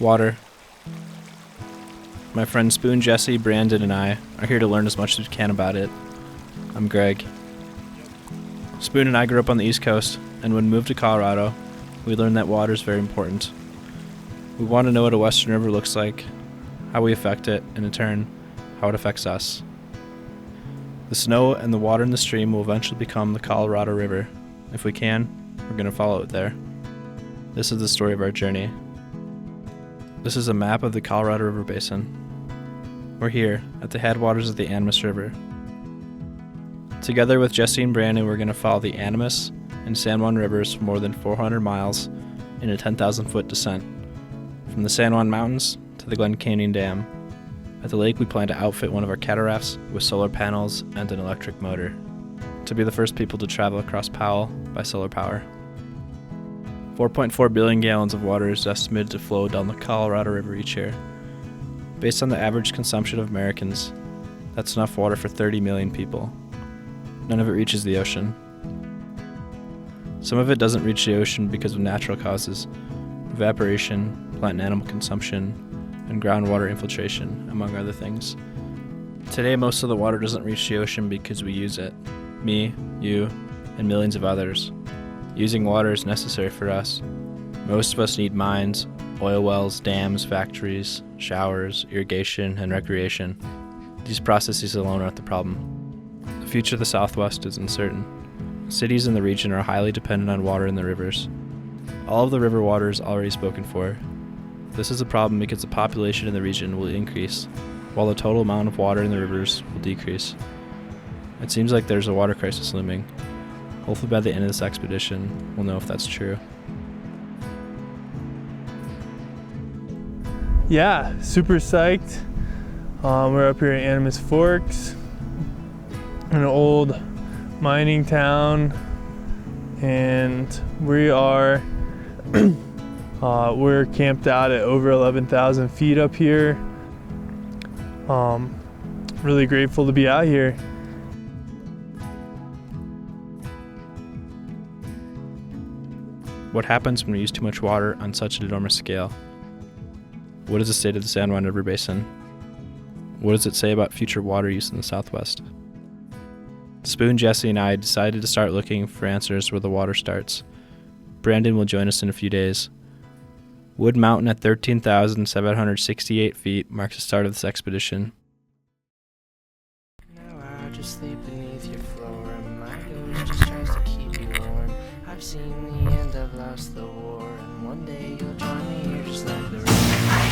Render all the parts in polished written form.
Water. My friends Spoon, Jesse, Brandon, and I are here to learn as much as we can about it. I'm Greg. Spoon and I grew up on the East Coast, and when we moved to Colorado, we learned that water is very important. We want to know what a western river looks like, how we affect it, and in turn, how it affects us. The snow and the water in the stream will eventually become the Colorado River. If we can, we're going to follow it there. This is the story of our journey. This is a map of the Colorado River Basin. We're here at the headwaters of the Animas River. Together with Jesse and Brandon, we're going to follow the Animas and San Juan rivers for more than 400 miles in a 10,000-foot descent, from the San Juan Mountains to the Glen Canyon Dam. At the lake, we plan to outfit one of our cataracts with solar panels and an electric motor, to be the first people to travel across Powell by solar power. 4.4 billion gallons of water is estimated to flow down the Colorado River each year. Based on the average consumption of Americans, that's enough water for 30 million people. None of it reaches the ocean. Some of it doesn't reach the ocean because of natural causes, evaporation, plant and animal consumption, and groundwater infiltration, among other things. Today, most of the water doesn't reach the ocean because we use it. Me, you, and millions of others. Using water is necessary for us. Most of us need mines, oil wells, dams, factories, showers, irrigation, and recreation. These processes alone aren't the problem. The future of the Southwest is uncertain. Cities in the region are highly dependent on water in the rivers. All of the river water is already spoken for. This is a problem because the population in the region will increase, while the total amount of water in the rivers will decrease. It seems like there's a water crisis looming. Hopefully by the end of this expedition, we'll know if that's true. Yeah, super psyched. We're up here in Animas Forks, an old mining town, and we're camped out at over 11,000 feet up here. Really grateful to be out here. What happens when we use too much water on such an enormous scale? What is the state of the San Juan River Basin? What does it say about future water use in the Southwest? Spoon, Jesse, and I decided to start looking for answers where the water starts. Brandon will join us in a few days. Wood Mountain at 13,768 feet marks the start of this expedition. Now I just sleep beneath your floor, and my ghost just tries to keep you warm. I've seen the end, I've lost the war, and one day you'll join me here just like the rain. I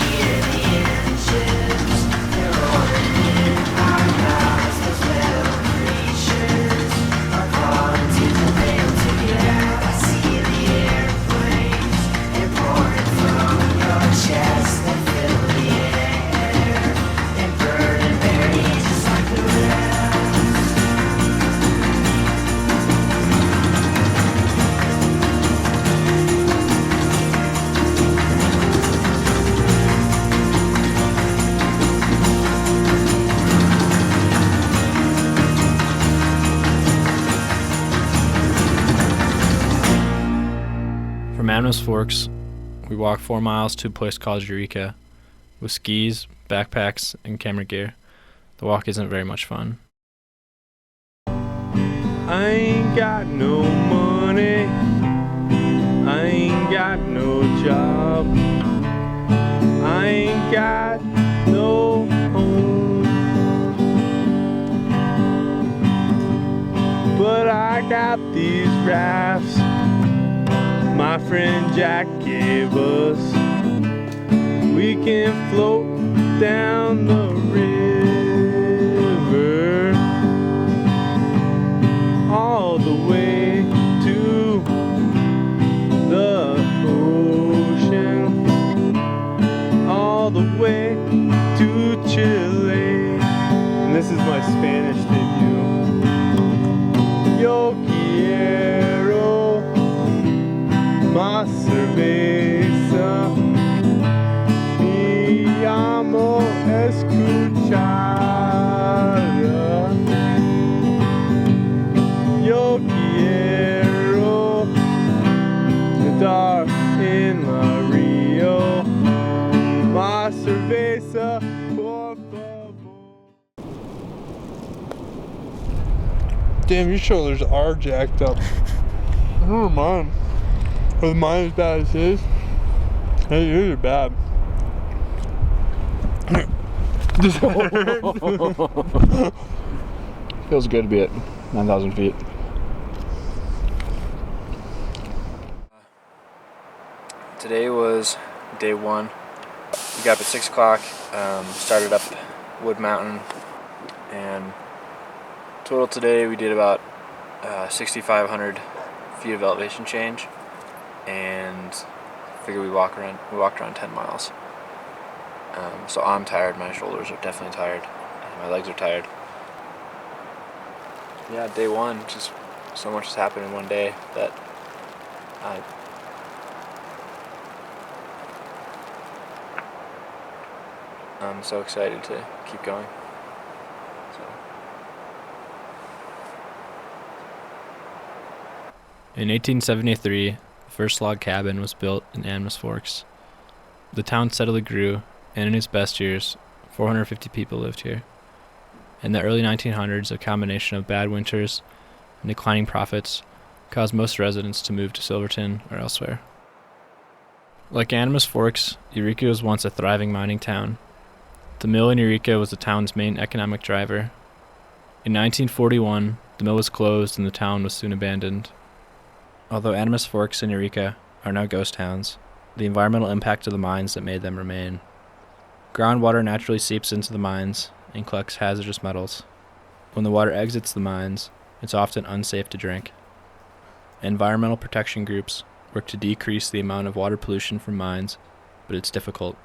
hear the engines, they're roaring in our mouths. Those metal creatures are calling to the veil to get out. I see the airplanes, they're pouring from your chest. They fill the air and burn and bury just like the rest. From Animas Forks, we walk 4 miles to a place called Eureka, with skis, backpacks, and camera gear. The walk isn't very much fun. I ain't got no money, I ain't got no job, I ain't got no home, but I got these rafts my friend Jack gave us. We can float down the river all the way to the ocean, all the way to Chile. And this is my Spanish debut. Yo quiero más cerveza, mi amo escucharla. Yo quiero nadar en la río Damn, your shoulders are jacked up. I don't know mine. With mine as bad as his. Hey, yours are bad. Feels good to be at 9,000 feet. Today was day one. We got up at 6 o'clock, started up Wood Mountain, and total today we did about 6,500 feet of elevation change, and I figure we walked around 10 miles. So I'm tired, my shoulders are definitely tired, and my legs are tired. Yeah, day one, just so much has happened in one day that I'm so excited to keep going. In 1873, the first log cabin was built in Animas Forks. The town steadily grew, and in its best years, 450 people lived here. In the early 1900s, a combination of bad winters and declining profits caused most residents to move to Silverton or elsewhere. Like Animas Forks, Eureka was once a thriving mining town. The mill in Eureka was the town's main economic driver. In 1941, the mill was closed and the town was soon abandoned. Although Animas Forks and Eureka are now ghost towns, the environmental impact of the mines that made them remain. Groundwater naturally seeps into the mines and collects hazardous metals. When the water exits the mines, it's often unsafe to drink. Environmental protection groups work to decrease the amount of water pollution from mines, but it's difficult.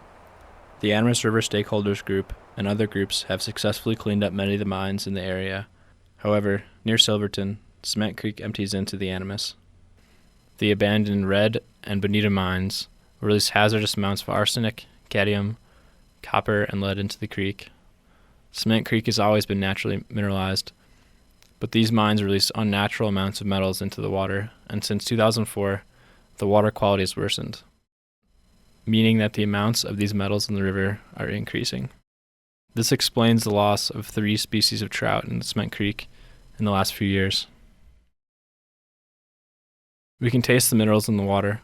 The Animas River Stakeholders Group and other groups have successfully cleaned up many of the mines in the area. However, near Silverton, Cement Creek empties into the Animas. The abandoned Red and Bonita mines release hazardous amounts of arsenic, cadmium, copper, and lead into the creek. Cement Creek has always been naturally mineralized, but these mines release unnatural amounts of metals into the water, and since 2004, the water quality has worsened, meaning that the amounts of these metals in the river are increasing. This explains the loss of 3 species of trout in the Cement Creek in the last few years. We can taste the minerals in the water.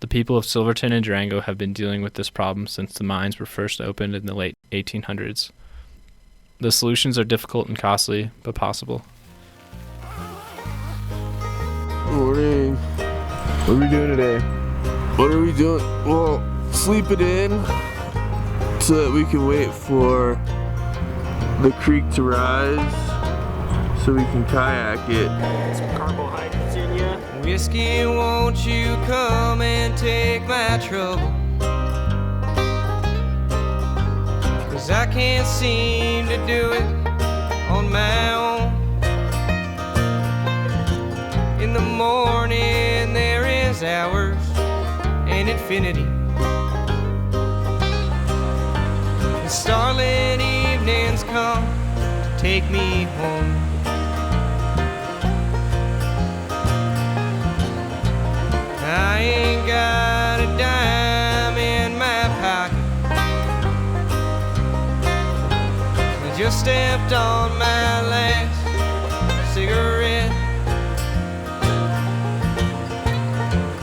The people of Silverton and Durango have been dealing with this problem since the mines were first opened in the late 1800s. The solutions are difficult and costly, but possible. Morning. What are we doing today? What are we doing? Well, sleep it in so that we can wait for the creek to rise so we can kayak it. Some carbohydrates in ya. Whiskey, won't you come and take my trouble? 'Cause I can't seem to do it on my own. In the morning there is hours and infinity. And starlit evenings come to take me home. I ain't got a dime in my pocket. I just stepped on my last cigarette.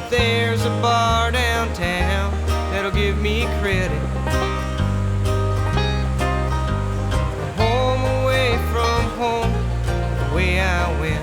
There's a bar downtown that'll give me credit. Home away from home, the way I went.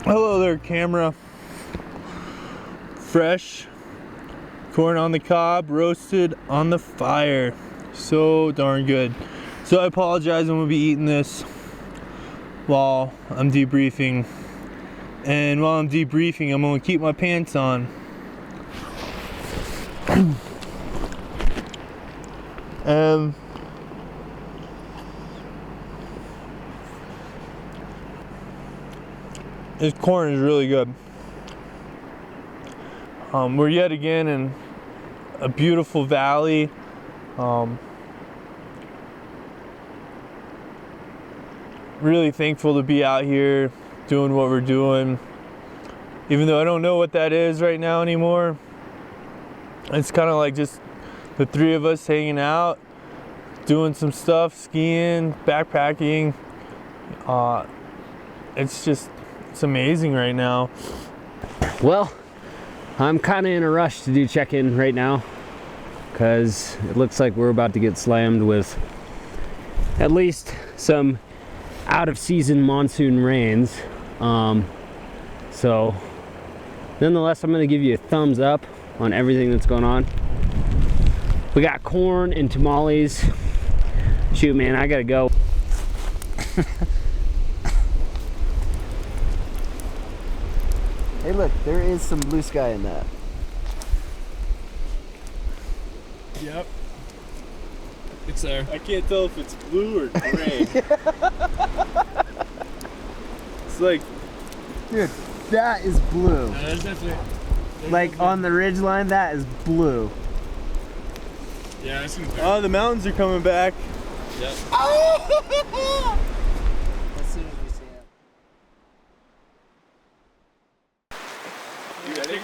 Hello there, camera. Fresh corn on the cob, roasted on the fire. So darn good. So I apologize, I'm gonna be eating this while I'm debriefing. And while I'm debriefing, I'm gonna keep my pants on. And this corn is really good. We're yet again in a beautiful valley. Really thankful to be out here doing what we're doing. Even though I don't know what that is right now anymore. It's kind of like just the three of us hanging out, doing some stuff, skiing, backpacking. It's amazing right now. Well, I'm kind of in a rush to do check-in right now because it looks like we're about to get slammed with at least some out-of-season monsoon rains. So nonetheless, I'm going to give you a thumbs up on everything that's going on. We got corn and tamales. Shoot, man, I gotta go. Hey look, there is some blue sky in that. Yep. It's there. I can't tell if it's blue or gray. It's like, Dude, that is blue. There's definitely. Like on the ridge line, that is blue. Yeah, it's some. oh, the mountains are coming back. Yep. As soon as we see it. You ready?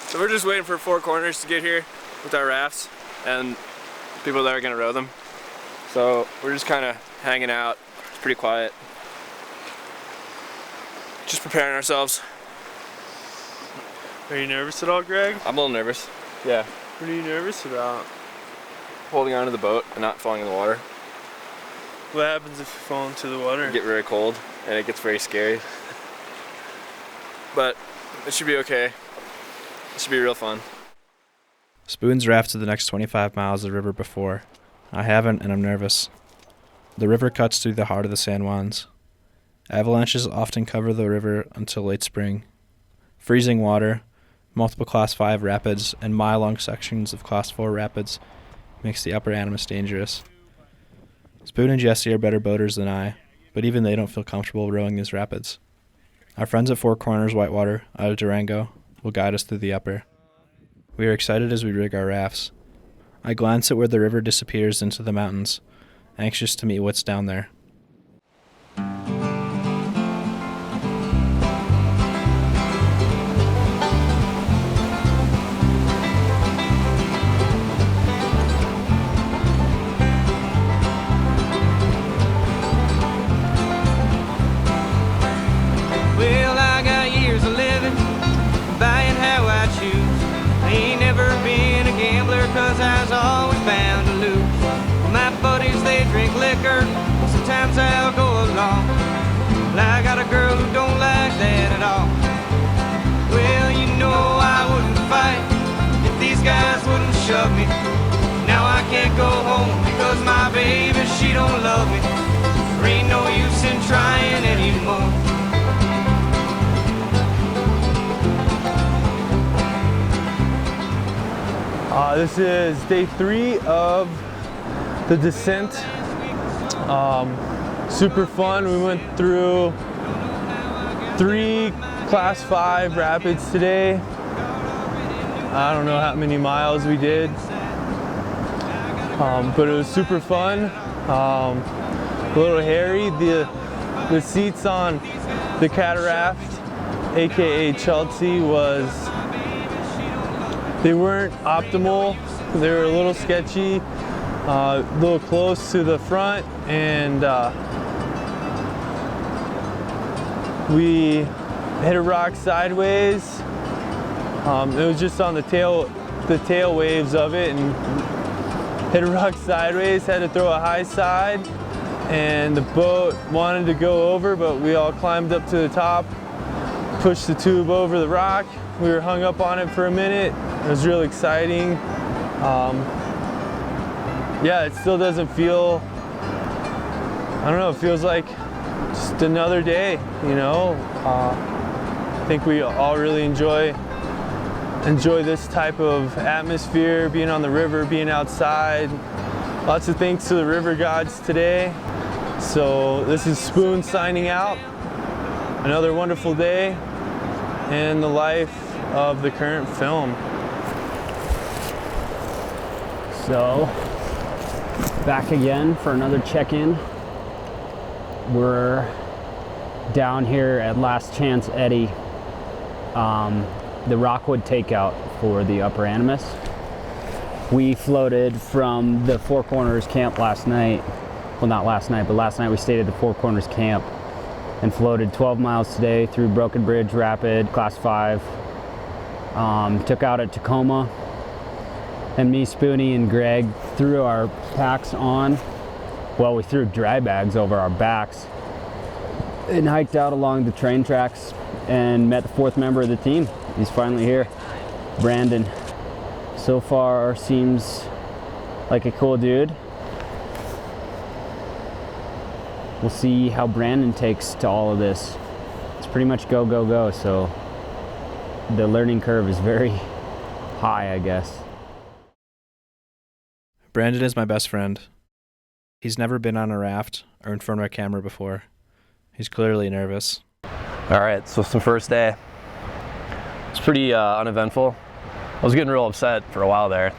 So we're just waiting for Four Corners to get here with our rafts and people that are gonna row them. So we're just kind of hanging out. It's pretty quiet. Just preparing ourselves. Are you nervous at all, Greg? I'm a little nervous. Yeah. What are you nervous about? Holding onto the boat and not falling in the water. What happens if you fall into the water? I get very cold and it gets very scary. But it should be okay. It should be real fun. Spoon's rafted the next 25 miles of the river before. I haven't, and I'm nervous. The river cuts through the heart of the San Juans. Avalanches often cover the river until late spring. Freezing water, multiple Class 5 rapids, and mile-long sections of Class 4 rapids makes the upper Animas dangerous. Spoon and Jesse are better boaters than I, but even they don't feel comfortable rowing these rapids. Our friends at Four Corners Whitewater, out of Durango, will guide us through the upper. We are excited as we rig our rafts. I glance at where the river disappears into the mountains, anxious to meet what's down there. Well, I got years of living, buying how I choose. I ain't never been a gambler, cause I was always bound to lose. My buddies, they drink liquor, sometimes I'll go along. But I got a girl who don't like that at all. Well, you know I wouldn't fight if these guys wouldn't shove me. Now I can't go home because my baby, she don't love me. There ain't no use in trying anymore. This is day 3 of the descent. Super fun. We went through 3 Class 5 rapids today. I don't know how many miles we did, but it was super fun. A little hairy. The seats on the cataract, aka Chelsea, they weren't optimal. They were a little sketchy, a little close to the front, and we hit a rock sideways. It was just on the tail waves of it, and hit a rock sideways. Had to throw a high side, and the boat wanted to go over, but we all climbed up to the top, pushed the tube over the rock. We were hung up on it for a minute. It was real exciting. Yeah, it still doesn't feel, I don't know, it feels like just another day, you know? I think we all really enjoy enjoy this type of atmosphere, being on the river, being outside. Lots of thanks to the river gods today. So this is Spoon signing out. Another wonderful day in the life of the current film. So, back again for another check-in. We're down here at Last Chance Eddie, the Rockwood takeout for the Upper Animus. We floated from the Four Corners camp last night. Well, not last night, but last night we stayed at the Four Corners camp and floated 12 miles today through Broken Bridge Rapid, Class 5. Took out at Tacoma. And me, Spoonie, and Greg threw our packs on. Well, we threw dry bags over our backs and hiked out along the train tracks and met the fourth member of the team. He's finally here, Brandon. So far seems like a cool dude. We'll see how Brandon takes to all of this. It's pretty much go, go, go, so the learning curve is very high, I guess. Brandon is my best friend. He's never been on a raft or in front of a camera before. He's clearly nervous. All right, so it's the first day. It's pretty uneventful. I was getting real upset for a while there.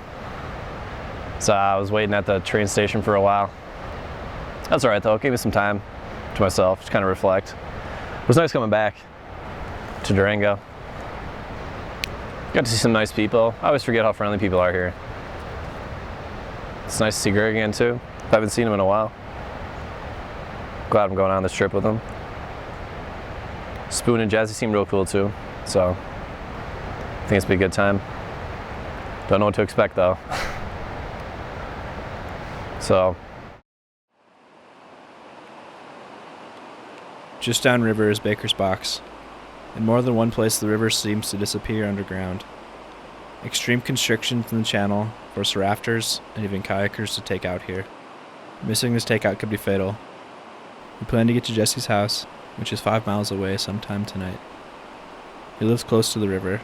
So I was waiting at the train station for a while. That's all right though, it gave me some time to myself, just kind of reflect. It was nice coming back to Durango. Got to see some nice people. I always forget how friendly people are here. It's nice to see Greg again too. I haven't seen him in a while. Glad I'm going on this trip with him. Spoon and Jazzy seem real cool too, so I think it's been a good time. Don't know what to expect though. So. Just downriver is Baker's Box. In more than one place, the river seems to disappear underground. Extreme constrictions in the channel force rafters and even kayakers to take out here. Missing this takeout could be fatal. We plan to get to Jesse's house, which is 5 miles away, sometime tonight. He lives close to the river.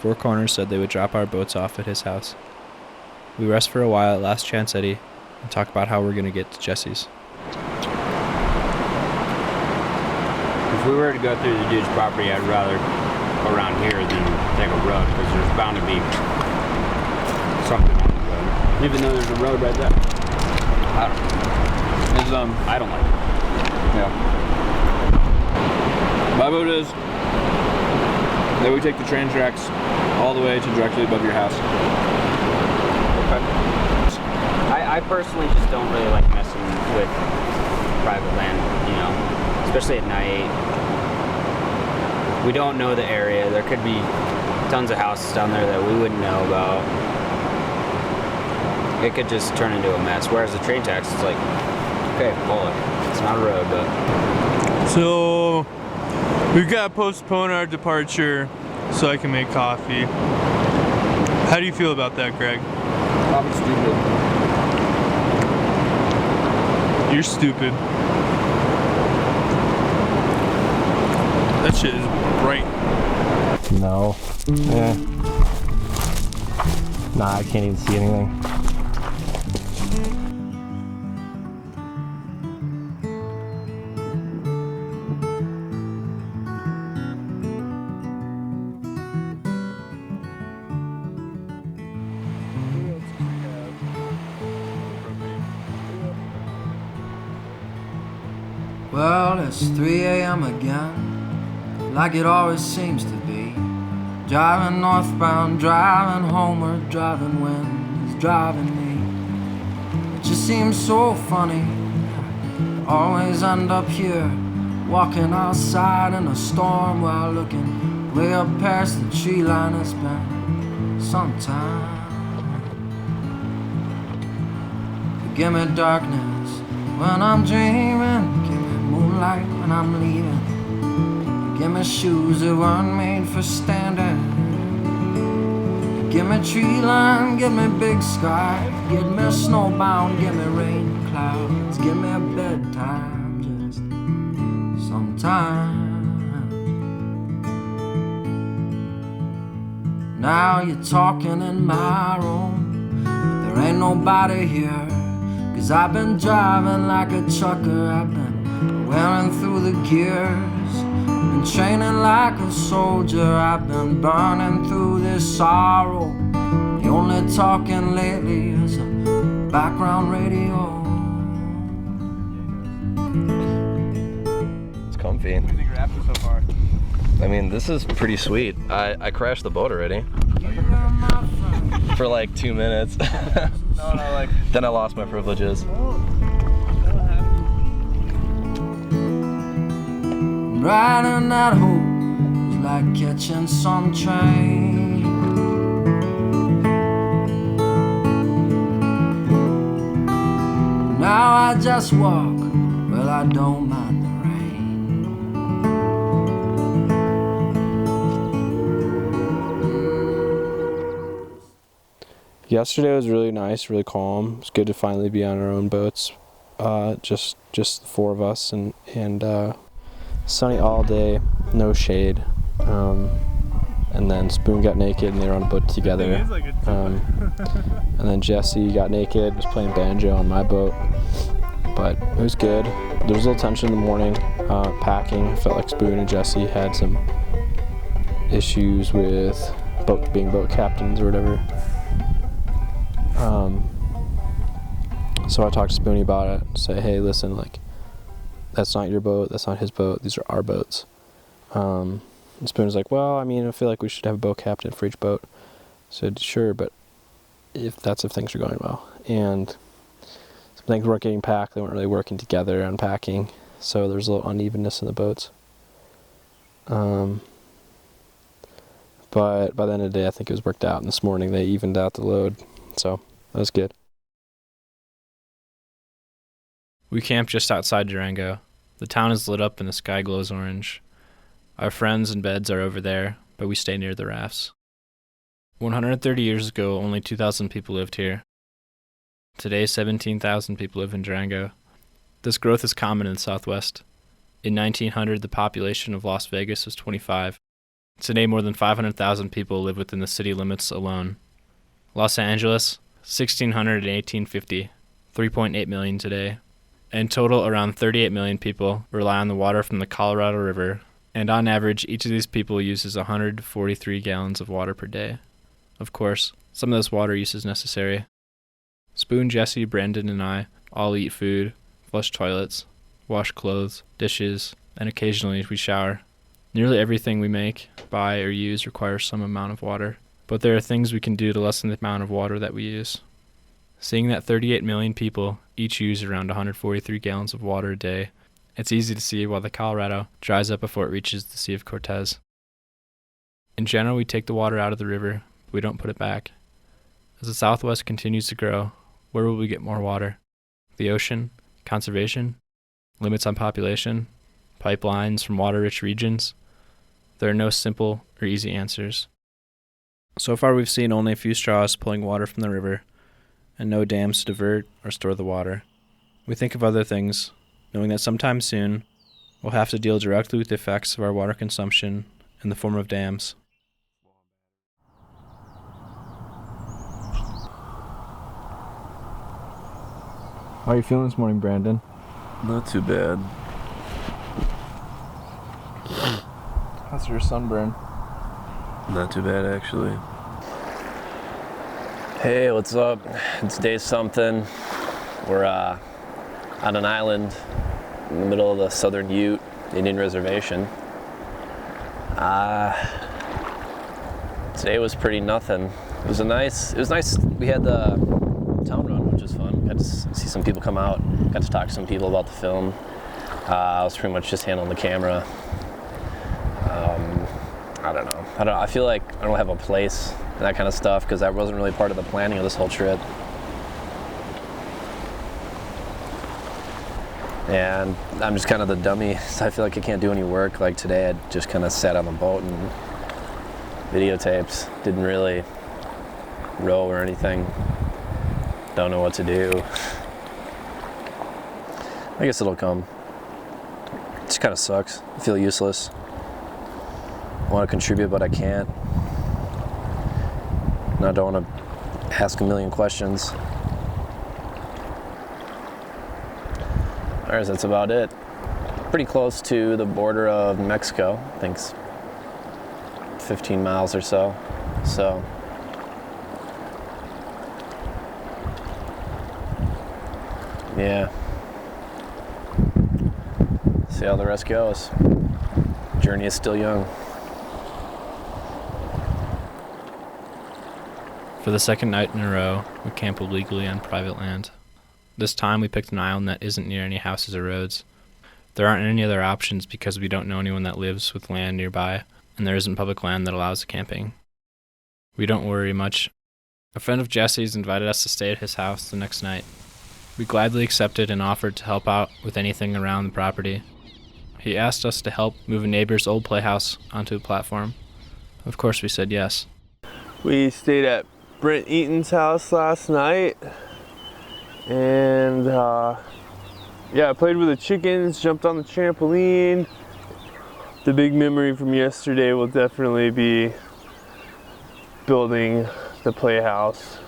Four Corners said they would drop our boats off at his house. We rest for a while at Last Chance Eddie and talk about how we're going to get to Jesse's. If we were to go through the dude's property, I'd rather go around here than take a road, because there's bound to be something on the road. Even though there's a road right there. I don't know. I don't like it. Yeah. My vote is that we take the train tracks all the way to directly above your house. Okay. I personally just don't really like messing with private land, you know, especially at night. We don't know the area. There could be tons of houses down there that we wouldn't know about. It could just turn into a mess. Whereas the train tracks, it's like, okay, pull it. It's not a road, but. So we've got to postpone our departure so I can make coffee. How do you feel about that, Greg? I'm stupid. You're stupid. That shit is bright. No. Yeah. Nah, I can't even see anything. Well, it's 3 a.m. again, like it always seems to be. Driving northbound, driving homeward, driving when he's driving me. It just seems so funny, always end up here, walking outside in a storm while looking way up past the tree line. It's been some time. Give me darkness when I'm dreaming, give me moonlight when I'm leaving. Give me shoes that weren't made for standing. Give me tree line, give me big sky. Give me snowbound, give me rain clouds. Give me a bedtime, just sometime. Now you're talking in my room, but there ain't nobody here. 'Cause I've been driving like a trucker, I've been wearing through the gears, been training like a soldier, I've been burning through this sorrow. The only talking lately is a background radio. It's comfy. What do you think you're after so far? I mean, this is pretty sweet. I crashed the boat already. For like 2 minutes. No, like... Then I lost my privileges. Riding that hope was like catching some train. Now I just walk, well I don't mind the rain. Yesterday was really nice, really calm. It's good to finally be on our own boats. Just the four of us, and sunny all day, no shade. And then Spoon got naked and they were on a boat together. And then Jesse got naked, was playing banjo on my boat. But it was good. There was a little tension in the morning, packing. I felt like Spoon and Jesse had some issues with being boat captains or whatever. So I talked to Spoonie about it, say, hey, listen, like, that's not your boat, that's not his boat, these are our boats. And Spoon was like, well, I mean, I feel like we should have a boat captain for each boat. I said, sure, but if things are going well. And some things weren't getting packed, they weren't really working together on packing, so there's a little unevenness in the boats. But by the end of the day, I think it was worked out, and this morning they evened out the load, so that was good. We camped just outside Durango. The town is lit up and the sky glows orange. Our friends and beds are over there, but we stay near the rafts. 130 years ago, only 2,000 people lived here. Today, 17,000 people live in Durango. This growth is common in the Southwest. In 1900, the population of Las Vegas was 25. Today, more than 500,000 people live within the city limits alone. Los Angeles, 1,600 in 1850, 3.8 million today. In total, around 38 million people rely on the water from the Colorado River, and on average, each of these people uses 143 gallons of water per day. Of course, some of this water use is necessary. Spoon, Jesse, Brandon, and I all eat food, flush toilets, wash clothes, dishes, and occasionally we shower. Nearly everything we make, buy, or use requires some amount of water, but there are things we can do to lessen the amount of water that we use. Seeing that 38 million people each use around 143 gallons of water a day, it's easy to see why the Colorado dries up before it reaches the Sea of Cortez. In general, we take the water out of the river, but we don't put it back. As the Southwest continues to grow, where will we get more water? The ocean? Conservation? Limits on population? Pipelines from water-rich regions? There are no simple or easy answers. So far, we've seen only a few straws pulling water from the river, and no dams to divert or store the water. We think of other things, knowing that sometime soon, we'll have to deal directly with the effects of our water consumption in the form of dams. How are you feeling this morning, Brandon? Not too bad. How's your sunburn? Not too bad, actually. Hey, what's up? It's day something. We're on an island in the middle of the Southern Ute Indian Reservation. Today was pretty nothing. It was nice. We had the town run, which was fun. Got to see some people come out. Got to talk to some people about the film. I was pretty much just handling the camera. I don't know. I feel like I don't have a place and that kind of stuff because that wasn't really part of the planning of this whole trip. And I'm just kind of the dummy, so I feel like I can't do any work. Like today, I just kind of sat on the boat and videotaped. Didn't really row or anything. Don't know what to do. I guess it'll come. It just kind of sucks. I feel useless. I want to contribute, but I can't. and I don't want to ask a million questions. Alright, that's about it. Pretty close to the border of Mexico. I think it's 15 miles or so. So, yeah. See how the rest goes. Journey is still young. For the second night in a row, we camped illegally on private land. This time we picked an island that isn't near any houses or roads. There aren't any other options because we don't know anyone that lives with land nearby, and there isn't public land that allows camping. We don't worry much. A friend of Jesse's invited us to stay at his house the next night. We gladly accepted and offered to help out with anything around the property. He asked us to help move a neighbor's old playhouse onto a platform. Of course we said yes. We stayed at Brent Eaton's house last night, and yeah, I played with the chickens, jumped on the trampoline. The big memory from yesterday will definitely be building the playhouse.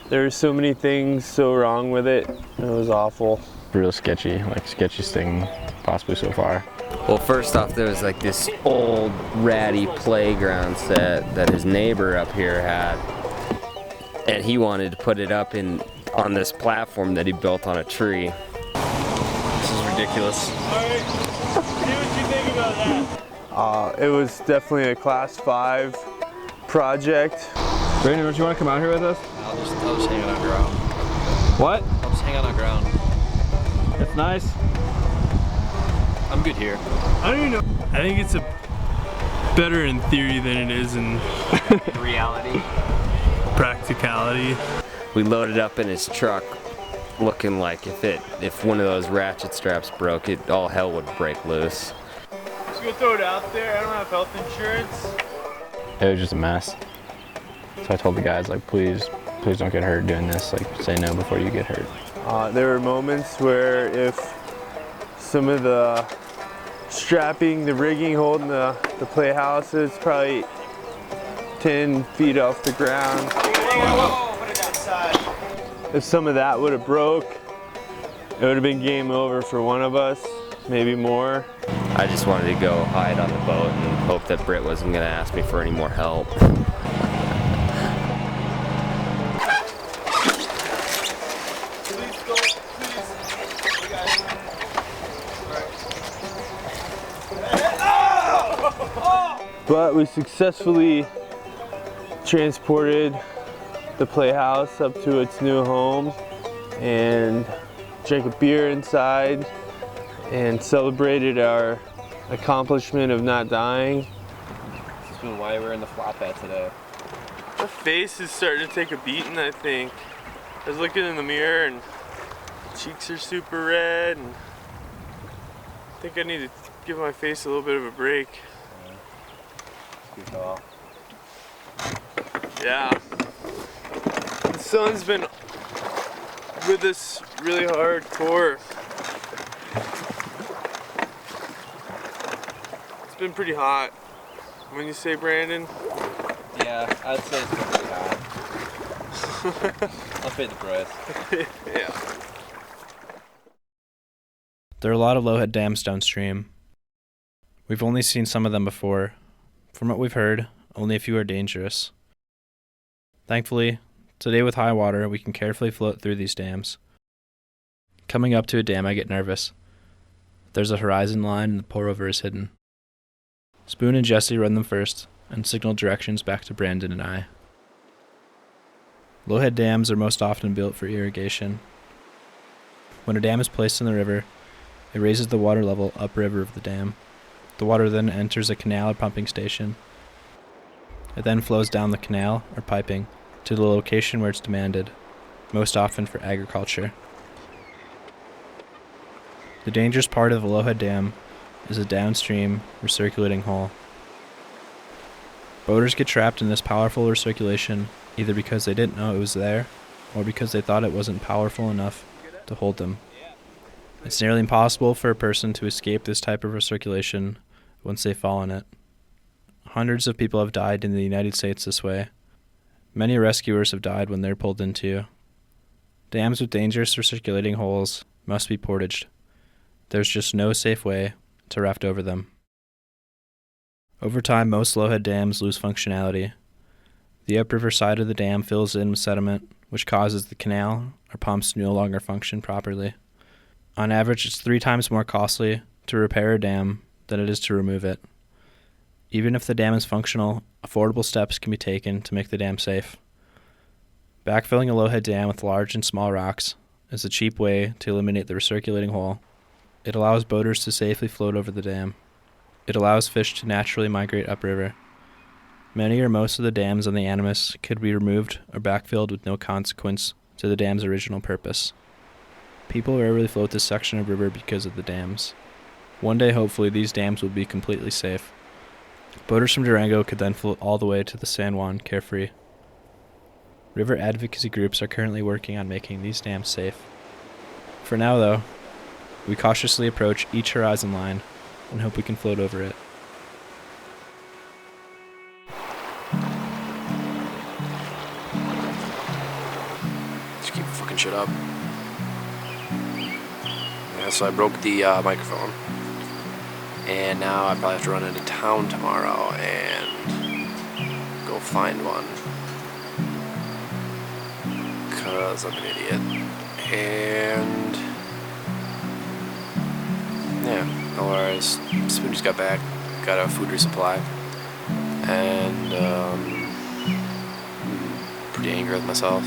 There were so many things so wrong with it. It was awful. Real sketchy, like sketchiest thing possibly so far. Well, first off, there was like this old ratty playground set that his neighbor up here had, and he wanted to put it up on this platform that he built on a tree. This is ridiculous. See what you think about that. It was definitely a class 5 project. Brandon, don't you want to come out here with us? I'll just hang on ground. What? I'll just hang on ground. That's nice. I'm good here. I don't even know. I think it's better in theory than it is in Reality. practicality. We loaded up in his truck, looking like if one of those ratchet straps broke, all hell would break loose. Just gonna throw it out there. I don't have health insurance. It was just a mess. So I told the guys, like, please don't get hurt doing this. Like, say no before you get hurt. There were moments where if some of the strapping, the rigging holding the playhouse is probably 10 feet off the ground. If some of that would have broke, it would have been game over for one of us, maybe more. I just wanted to go hide on the boat and hope that Britt wasn't gonna ask me for any more help. But we successfully transported the playhouse up to its new home and drank a beer inside and celebrated our accomplishment of not dying. This is why we're in the flatbed today. My face is starting to take a beating, I think. I was looking in the mirror and cheeks are super red, and I think I need to give my face a little bit of a break. Yeah. The sun's been with us really hardcore. It's been pretty hot. When you say, Brandon? Yeah, I'd say it's been pretty hot. I'll pay the price. Yeah. There are a lot of lowhead dams downstream. We've only seen some of them before. From what we've heard, only a few are dangerous. Thankfully, today with high water, we can carefully float through these dams. Coming up to a dam, I get nervous. There's a horizon line and the pour-over is hidden. Spoon and Jesse run them first and signal directions back to Brandon and I. Lowhead dams are most often built for irrigation. When a dam is placed in the river, it raises the water level upriver of the dam. The water then enters a canal or pumping station. It then flows down the canal or piping to the location where it's demanded, most often for agriculture. The dangerous part of the Lowhead Dam is a downstream recirculating hole. Boaters get trapped in this powerful recirculation either because they didn't know it was there or because they thought it wasn't powerful enough to hold them. It's nearly impossible for a person to escape this type of recirculation once they fall in it. Hundreds of people have died in the United States this way. Many rescuers have died when they're pulled into. Dams with dangerous recirculating holes must be portaged. There's just no safe way to raft over them. Over time, most lowhead dams lose functionality. The upriver side of the dam fills in with sediment, which causes the canal or pumps to no longer function properly. On average, it's 3 times more costly to repair a dam than it is to remove it. Even if the dam is functional, affordable steps can be taken to make the dam safe. Backfilling a lowhead dam with large and small rocks is a cheap way to eliminate the recirculating hole. It allows boaters to safely float over the dam. It allows fish to naturally migrate upriver. Many or most of the dams on the Animas could be removed or backfilled with no consequence to the dam's original purpose. People rarely float this section of river because of the dams. One day, hopefully, these dams will be completely safe. Boaters from Durango could then float all the way to the San Juan carefree. River advocacy groups are currently working on making these dams safe. For now, though, we cautiously approach each horizon line and hope we can float over it. Just keep fucking shit up. Yeah, so I broke the microphone. And now I probably have to run into town tomorrow and go find one. Because I'm an idiot. And yeah, otherwise, Spoon just got back, got a food resupply. And pretty angry with myself.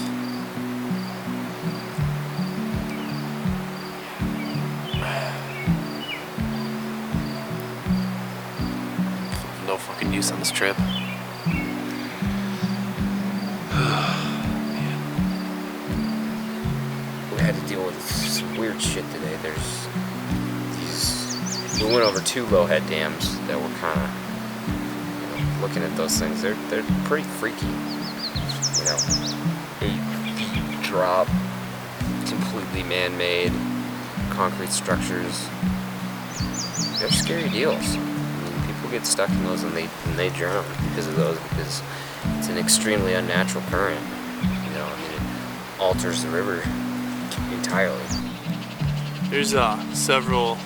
No fucking use on this trip. We had to deal with some weird shit today. There's these. We went over 2 lowhead dams that were kind of, looking at those things. They're pretty freaky. 8 feet drop, completely man-made concrete structures. They're scary deals. People get stuck in those and they drown because of those, because it's an extremely unnatural current. It alters the river entirely. There's several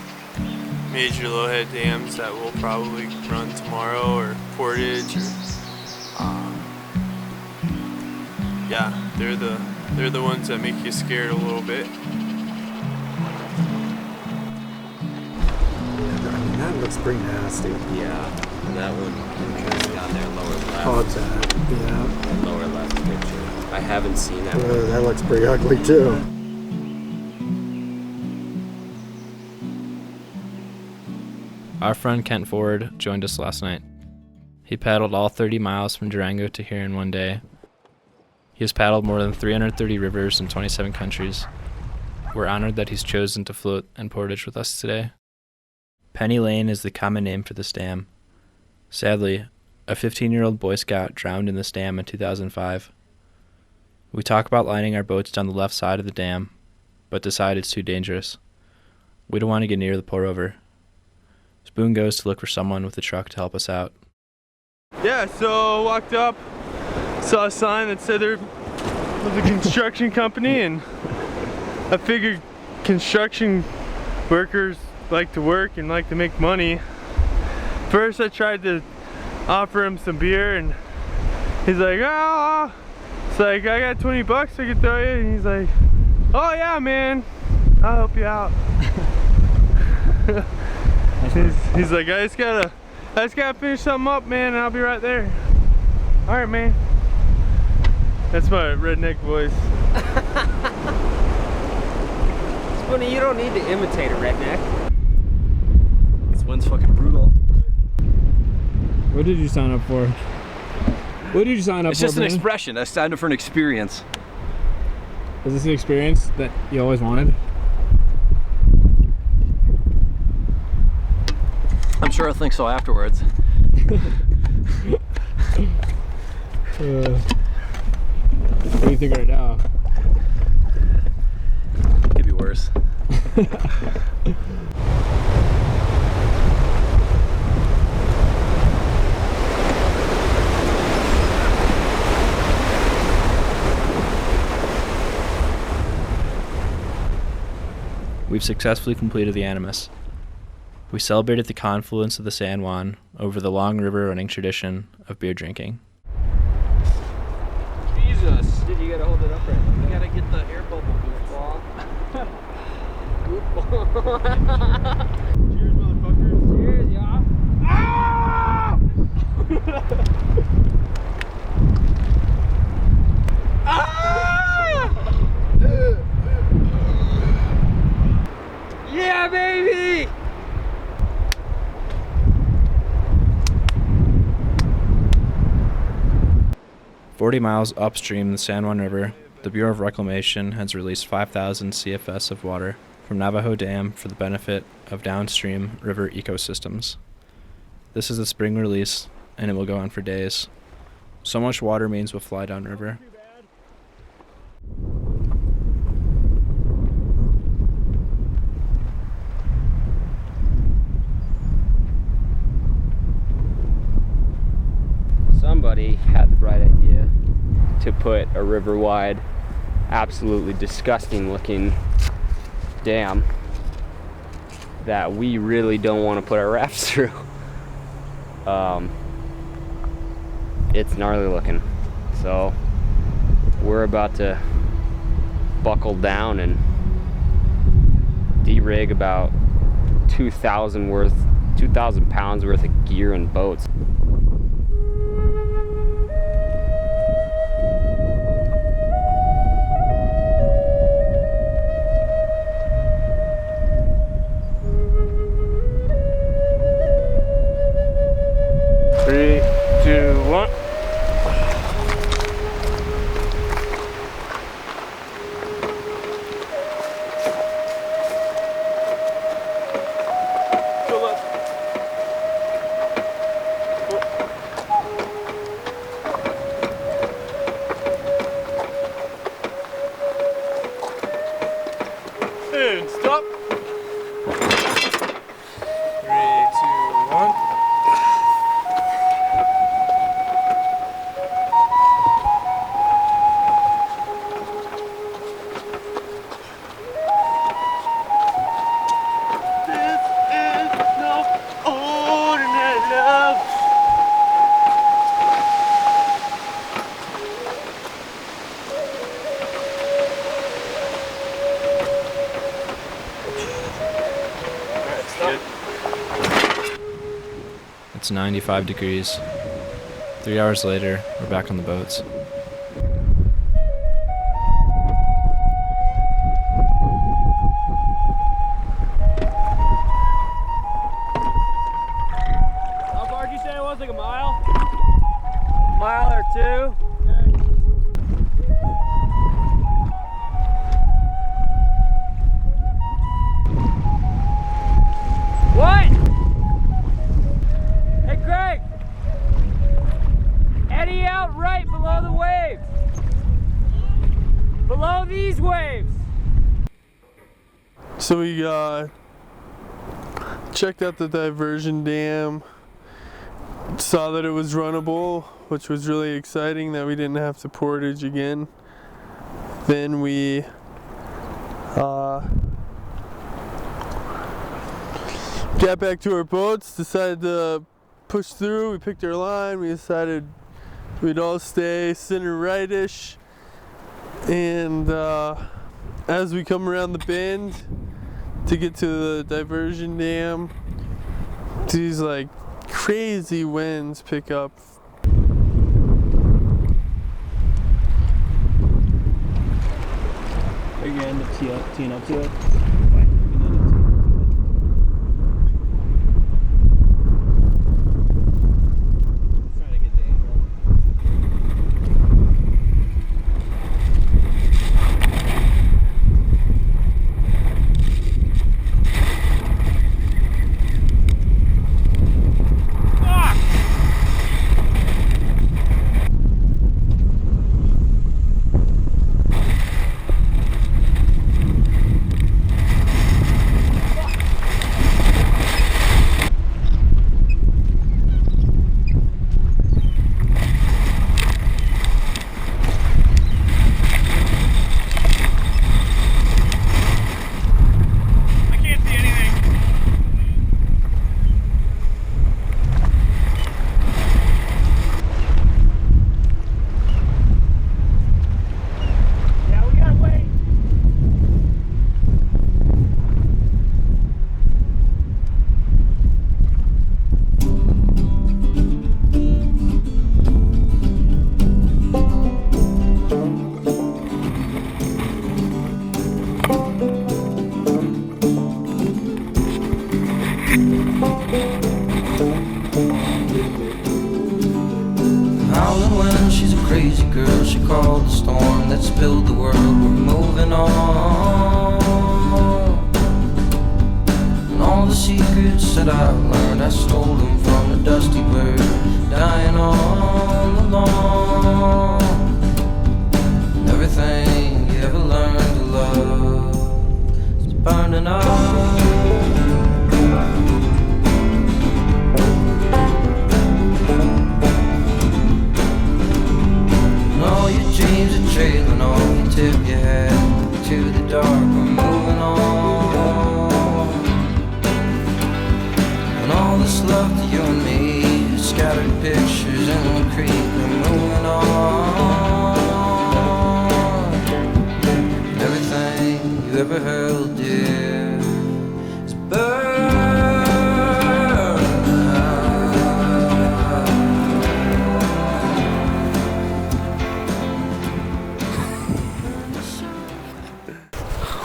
major lowhead dams that will probably run tomorrow, or portage, or yeah, they're the ones that make you scared a little bit. That looks pretty nasty. Yeah, and that one kind of on their lower left. Oh, that, yeah. Lower left picture. I haven't seen that one. That looks pretty ugly too. Our friend Kent Ford joined us last night. He paddled all 30 miles from Durango to here in one day. He has paddled more than 330 rivers in 27 countries. We're honored that he's chosen to float and portage with us today. Penny Lane is the common name for this dam. Sadly, a 15-year-old Boy Scout drowned in this dam in 2005. We talk about lining our boats down the left side of the dam, but decide it's too dangerous. We don't want to get near the pour-over. Spoon goes to look for someone with a truck to help us out. Yeah, so walked up, saw a sign that said there was a construction company, and I figured construction workers like to work and like to make money. First I tried to offer him some beer, and he's like, oh, it's like, I got 20 bucks I could throw you, and he's like, oh yeah man, I'll help you out. he's like, I just gotta finish something up, man, and I'll be right there. All right, man. That's my redneck voice. Spoonie, you don't need to imitate a redneck. This wind's fucking brutal. What did you sign up for? What did you sign up for? It's just an Brandon? expression. I signed up for an experience. Is this an experience that you always wanted? I'm sure I'll think so afterwards. What do you think right now? Could be worse. we've successfully completed the Animus. We celebrated the confluence of the San Juan over the long river running tradition of beer drinking. Jesus! Dude, you gotta hold it up right. You gotta get the air bubble, goofball. Goofball. Cheers, motherfuckers. Cheers, y'all. Ah! Ah! Yeah, baby! 40 miles upstream the San Juan River, the Bureau of Reclamation has released 5,000 CFS of water from Navajo Dam for the benefit of downstream river ecosystems. This is a spring release, and it will go on for days. So much water means we'll fly downriver. Somebody had the bright idea to put a river-wide, absolutely disgusting looking dam that we really don't want to put our rafts through. It's gnarly looking. So we're about to buckle down and de-rig about 2,000 pounds worth of gear and boats. Three, two, one. And stop. 3, 2, 1. It's 95 degrees. 3 hours later, we're back on the boats. How far did you say it was? Like a mile? Mile or two? What? Hey, Greg! Eddy out right below the waves. Below these waves. So we checked out the diversion dam, saw that it was runnable, which was really exciting that we didn't have to portage again. Then we got back to our boats, decided to push through. We picked our line, we decided we'd all stay center right-ish, and as we come around the bend to get to the diversion dam, these like crazy winds pick up. Are you gonna end up teeing up to it? crazy girl, she called the storm that spilled the world. We're moving on. And all the secrets that I've learned, I stole them from a dusty bird dying on the lawn. And everything you ever learned to love is burning up. All your dreams are trailing off. You tip your head to the dark. We're moving on. And all that's left of you and me is scattered pictures in the creek. We're moving on. Everything you ever held dear is burned.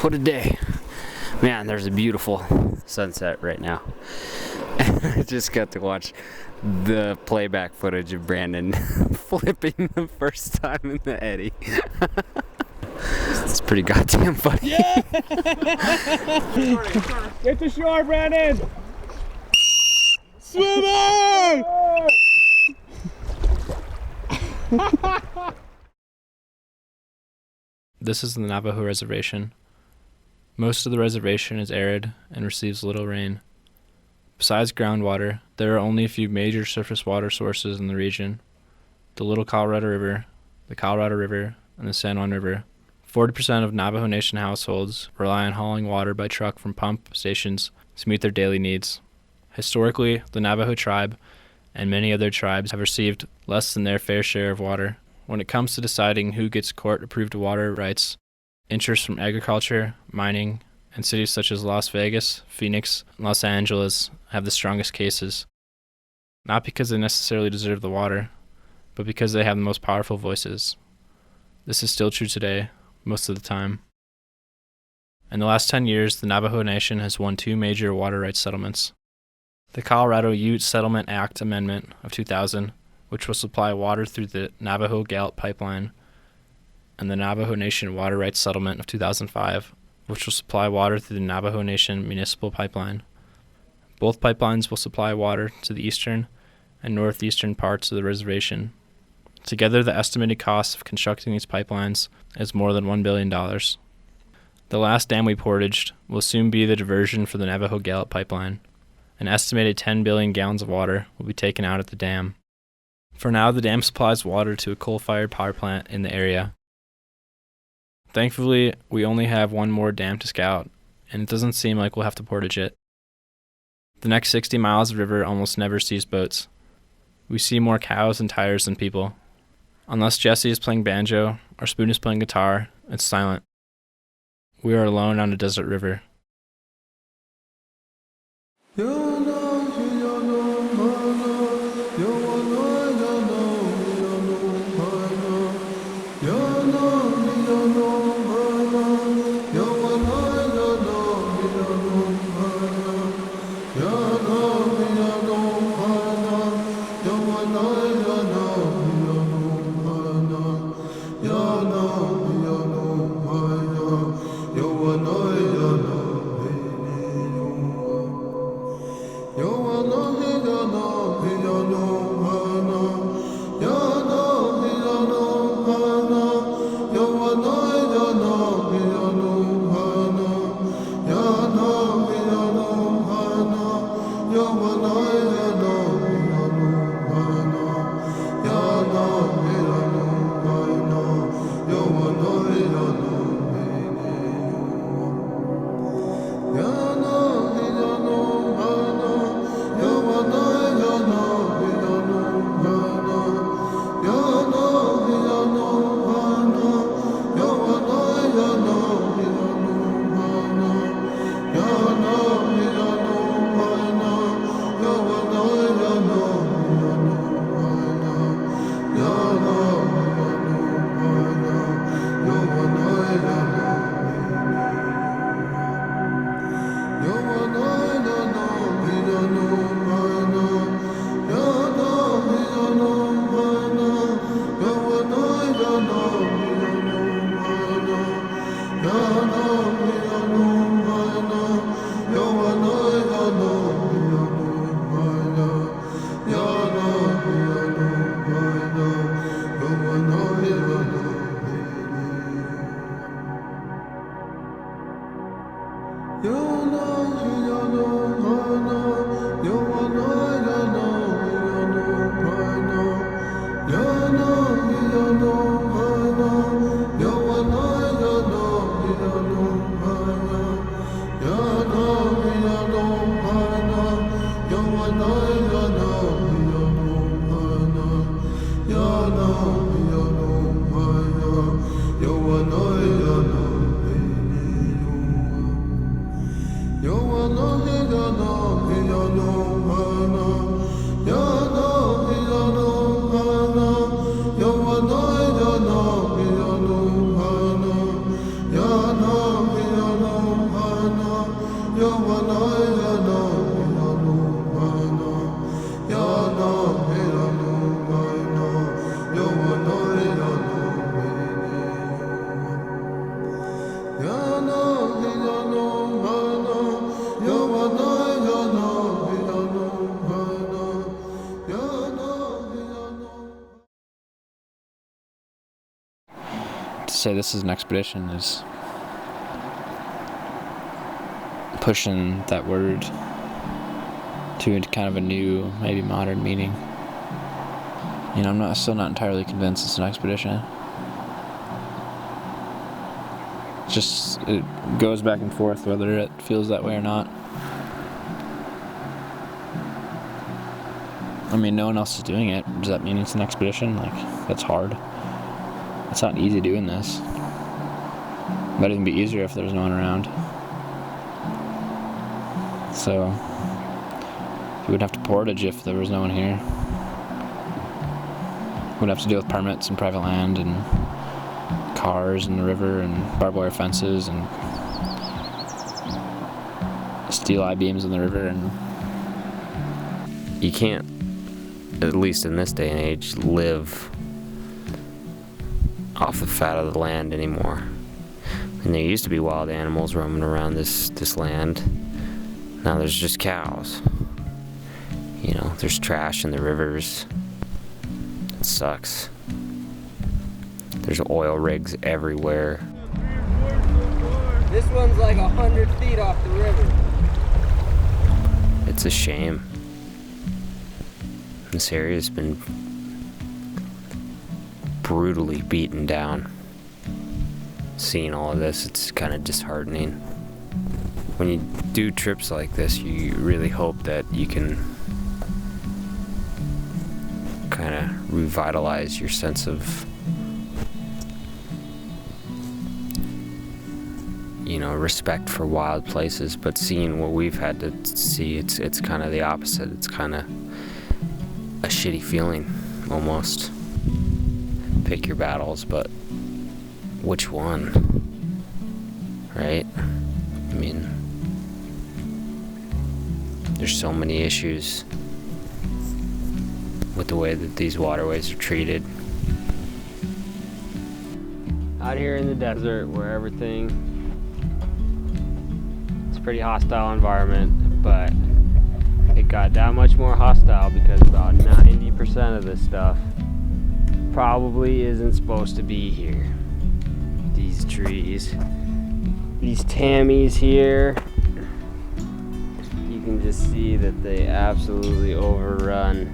What a day. Man, there's a beautiful sunset right now. I just got to watch the playback footage of Brandon flipping the first time in the eddy. It's pretty goddamn funny. Yeah! Get to shore, Brandon! Swimming! This is the Navajo Reservation. Most of the reservation is arid and receives little rain. Besides groundwater, there are only a few major surface water sources in the region: the Little Colorado River, the Colorado River, and the San Juan River. 40% of Navajo Nation households rely on hauling water by truck from pump stations to meet their daily needs. Historically, the Navajo tribe and many other tribes have received less than their fair share of water. When it comes to deciding who gets court-approved water rights, interests from agriculture, mining, and cities such as Las Vegas, Phoenix, and Los Angeles have the strongest cases. Not because they necessarily deserve the water, but because they have the most powerful voices. This is still true today, most of the time. In the last 10 years, the Navajo Nation has won 2 major water rights settlements. The Colorado Ute Settlement Act Amendment of 2000, which will supply water through the Navajo Gallup Pipeline, and the Navajo Nation Water Rights Settlement of 2005, which will supply water through the Navajo Nation Municipal Pipeline. Both pipelines will supply water to the eastern and northeastern parts of the reservation. Together, the estimated cost of constructing these pipelines is more than $1 billion. The last dam we portaged will soon be the diversion for the Navajo Gallup Pipeline. An estimated 10 billion gallons of water will be taken out at the dam. For now, the dam supplies water to a coal-fired power plant in the area. Thankfully, we only have one more dam to scout, and it doesn't seem like we'll have to portage it. The next 60 miles of river almost never sees boats. We see more cows and tires than people. Unless Jesse is playing banjo or Spoon is playing guitar, it's silent. We are alone on a desert river. Yo, To say this is an expedition is pushing that word to kind of a new, maybe modern meaning. You know, I'm still not entirely convinced it's an expedition. It goes back and forth whether it feels that way or not. I mean, no one else is doing it. Does that mean it's an expedition? Like, that's hard. It's not easy doing this. But it'd be easier if there was no one around. So, you would have to portage if there was no one here. We'd have to deal with permits and private land and cars in the river and barbed wire fences and steel I-beams in the river. And you can't, at least in this day and age, live off the fat of the land anymore. And there used to be wild animals roaming around this land. Now there's just cows. You know, there's trash in the rivers. It sucks. There's oil rigs everywhere. This one's like 100 feet off the river. It's a shame. This area's been brutally beaten down. Seeing all of this, it's kind of disheartening. When you do trips like this, you really hope that you can kind of revitalize your sense of, you know, respect for wild places. But seeing what we've had to see, it's kind of the opposite. It's kind of a shitty feeling, almost. Pick your battles, but which one? Right? I mean, there's so many issues with the way that these waterways are treated. Out here in the desert where everything, it's a pretty hostile environment, but it got that much more hostile because about 90% of this stuff probably isn't supposed to be here. These trees, these tammies here, you can just see that they absolutely overrun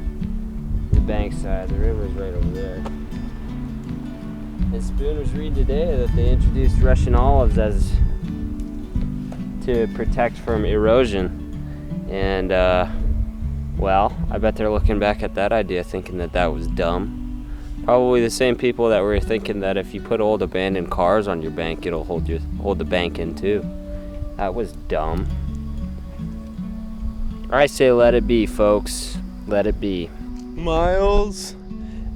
the bankside. The river's right over there. And Spoon was reading today that they introduced Russian olives as to protect from erosion. And well, I bet they're looking back at that idea thinking that that was dumb. Probably the same people that were thinking that if you put old abandoned cars on your bank, it'll hold the bank in too. That was dumb. I say let it be, folks. Let it be. Miles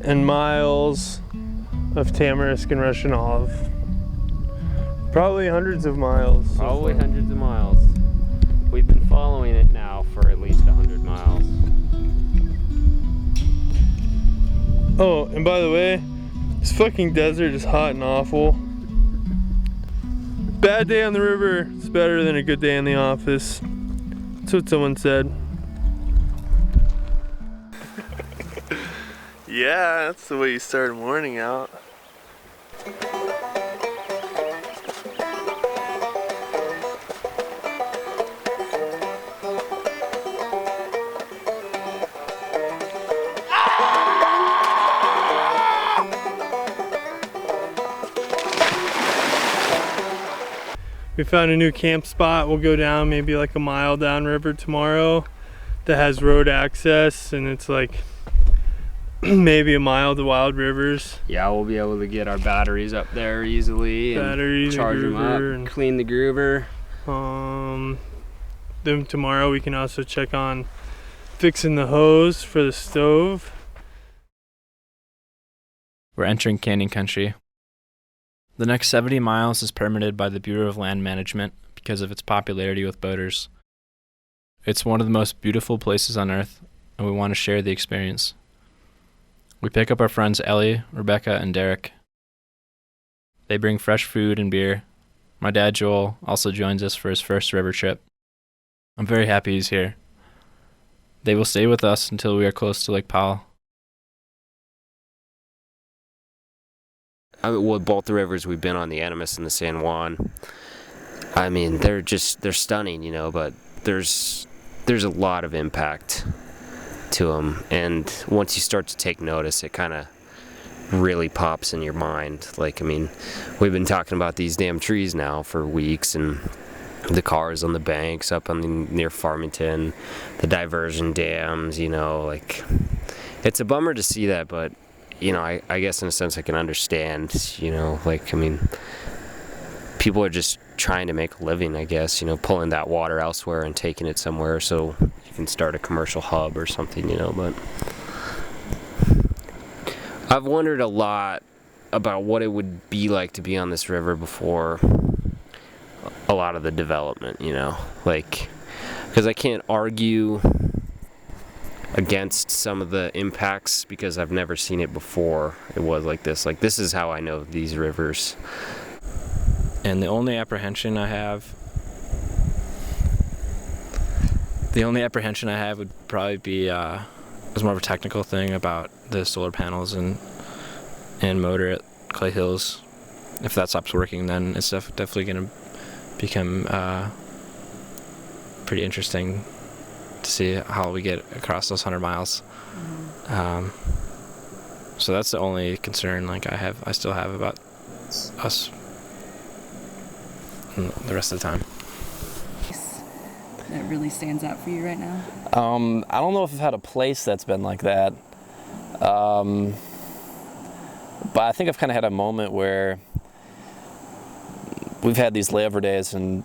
and miles of tamarisk and Russian olive. Probably hundreds of miles. Probably hundreds of miles. We've been following it now for at least 100 miles. Oh, and by the way, this fucking desert is hot and awful. Bad day on the river is better than a good day in the office. That's what someone said. Yeah, that's the way you start a morning out. We found a new camp spot. We'll go down maybe like a mile downriver tomorrow that has road access, and it's like maybe a mile to Wild Rivers. Yeah, we'll be able to get our batteries up there easily and charge them up, and clean the groover. Then tomorrow we can also check on fixing the hose for the stove. We're entering canyon country. The next 70 miles is permitted by the Bureau of Land Management because of its popularity with boaters. It's one of the most beautiful places on earth, and we want to share the experience. We pick up our friends Ellie, Rebecca, and Derek. They bring fresh food and beer. My dad, Joel, also joins us for his first river trip. I'm very happy he's here. They will stay with us until we are close to Lake Powell. With both the rivers we've been on, the Animas and the San Juan, I mean, they're stunning, you know, but there's a lot of impact to them, and once you start to take notice, it kind of really pops in your mind. Like, I mean, we've been talking about these damn trees now for weeks, and the cars on the banks up on near Farmington, the diversion dams, you know, like, it's a bummer to see that, but you know, I guess in a sense I can understand, you know, like, I mean, people are just trying to make a living, I guess, you know, pulling that water elsewhere and taking it somewhere so you can start a commercial hub or something, you know, but I've wondered a lot about what it would be like to be on this river before a lot of the development, you know, like, because I can't argue against some of the impacts because I've never seen it before it was like this. Like, this is how I know these rivers. And the only apprehension I have would probably be it's more of a technical thing about the solar panels and motor at Clay Hills. If that stops working, then it's definitely going to become pretty interesting to see how we get across those 100 miles. So that's the only concern I still have about us the rest of the time. That really stands out for you right now? I don't know if I've had a place that's been like that. But I think I've kind of had a moment where we've had these layover days, and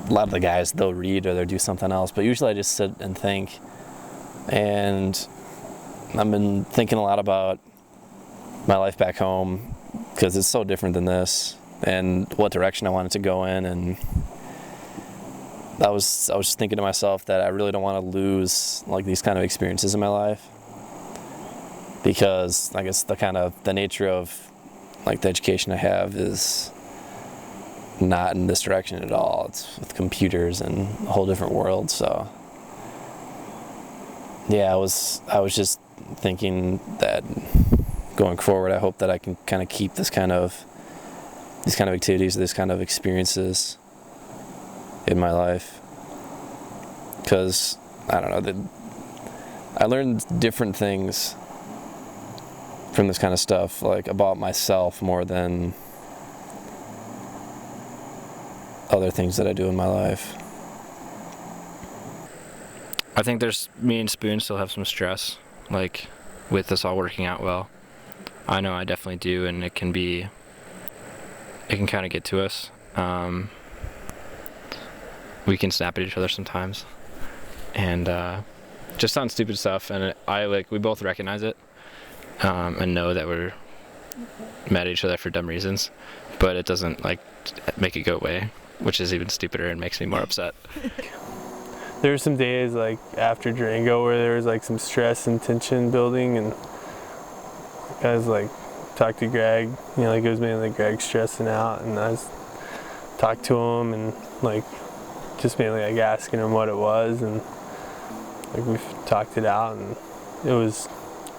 a lot of the guys, they'll read or they'll do something else, but usually I just sit and think. And I've been thinking a lot about my life back home because it's so different than this, and what direction I wanted to go in. And I was just thinking to myself that I really don't want to lose like these kind of experiences in my life, because I guess the nature of like the education I have is not in this direction at all. It's with computers and a whole different world. So yeah, I was just thinking that going forward, I hope that I can kind of keep these kind of activities, these kind of experiences in my life, because I don't know, I learned different things from this kind of stuff, like about myself more than other things that I do in my life. I think me and Spoon still have some stress, like with this all working out well. I know I definitely do, and it can kind of get to us. We can snap at each other sometimes, and just on stupid stuff. And we both recognize it, and know that we're mad at each other for dumb reasons, but it doesn't make it go away, which is even stupider and makes me more upset. There were some days like after Durango where there was like some stress and tension building, and guys talked to Greg, you know, it was mainly Greg stressing out, and I talked to him and just mainly asking him what it was, and we've talked it out, and it was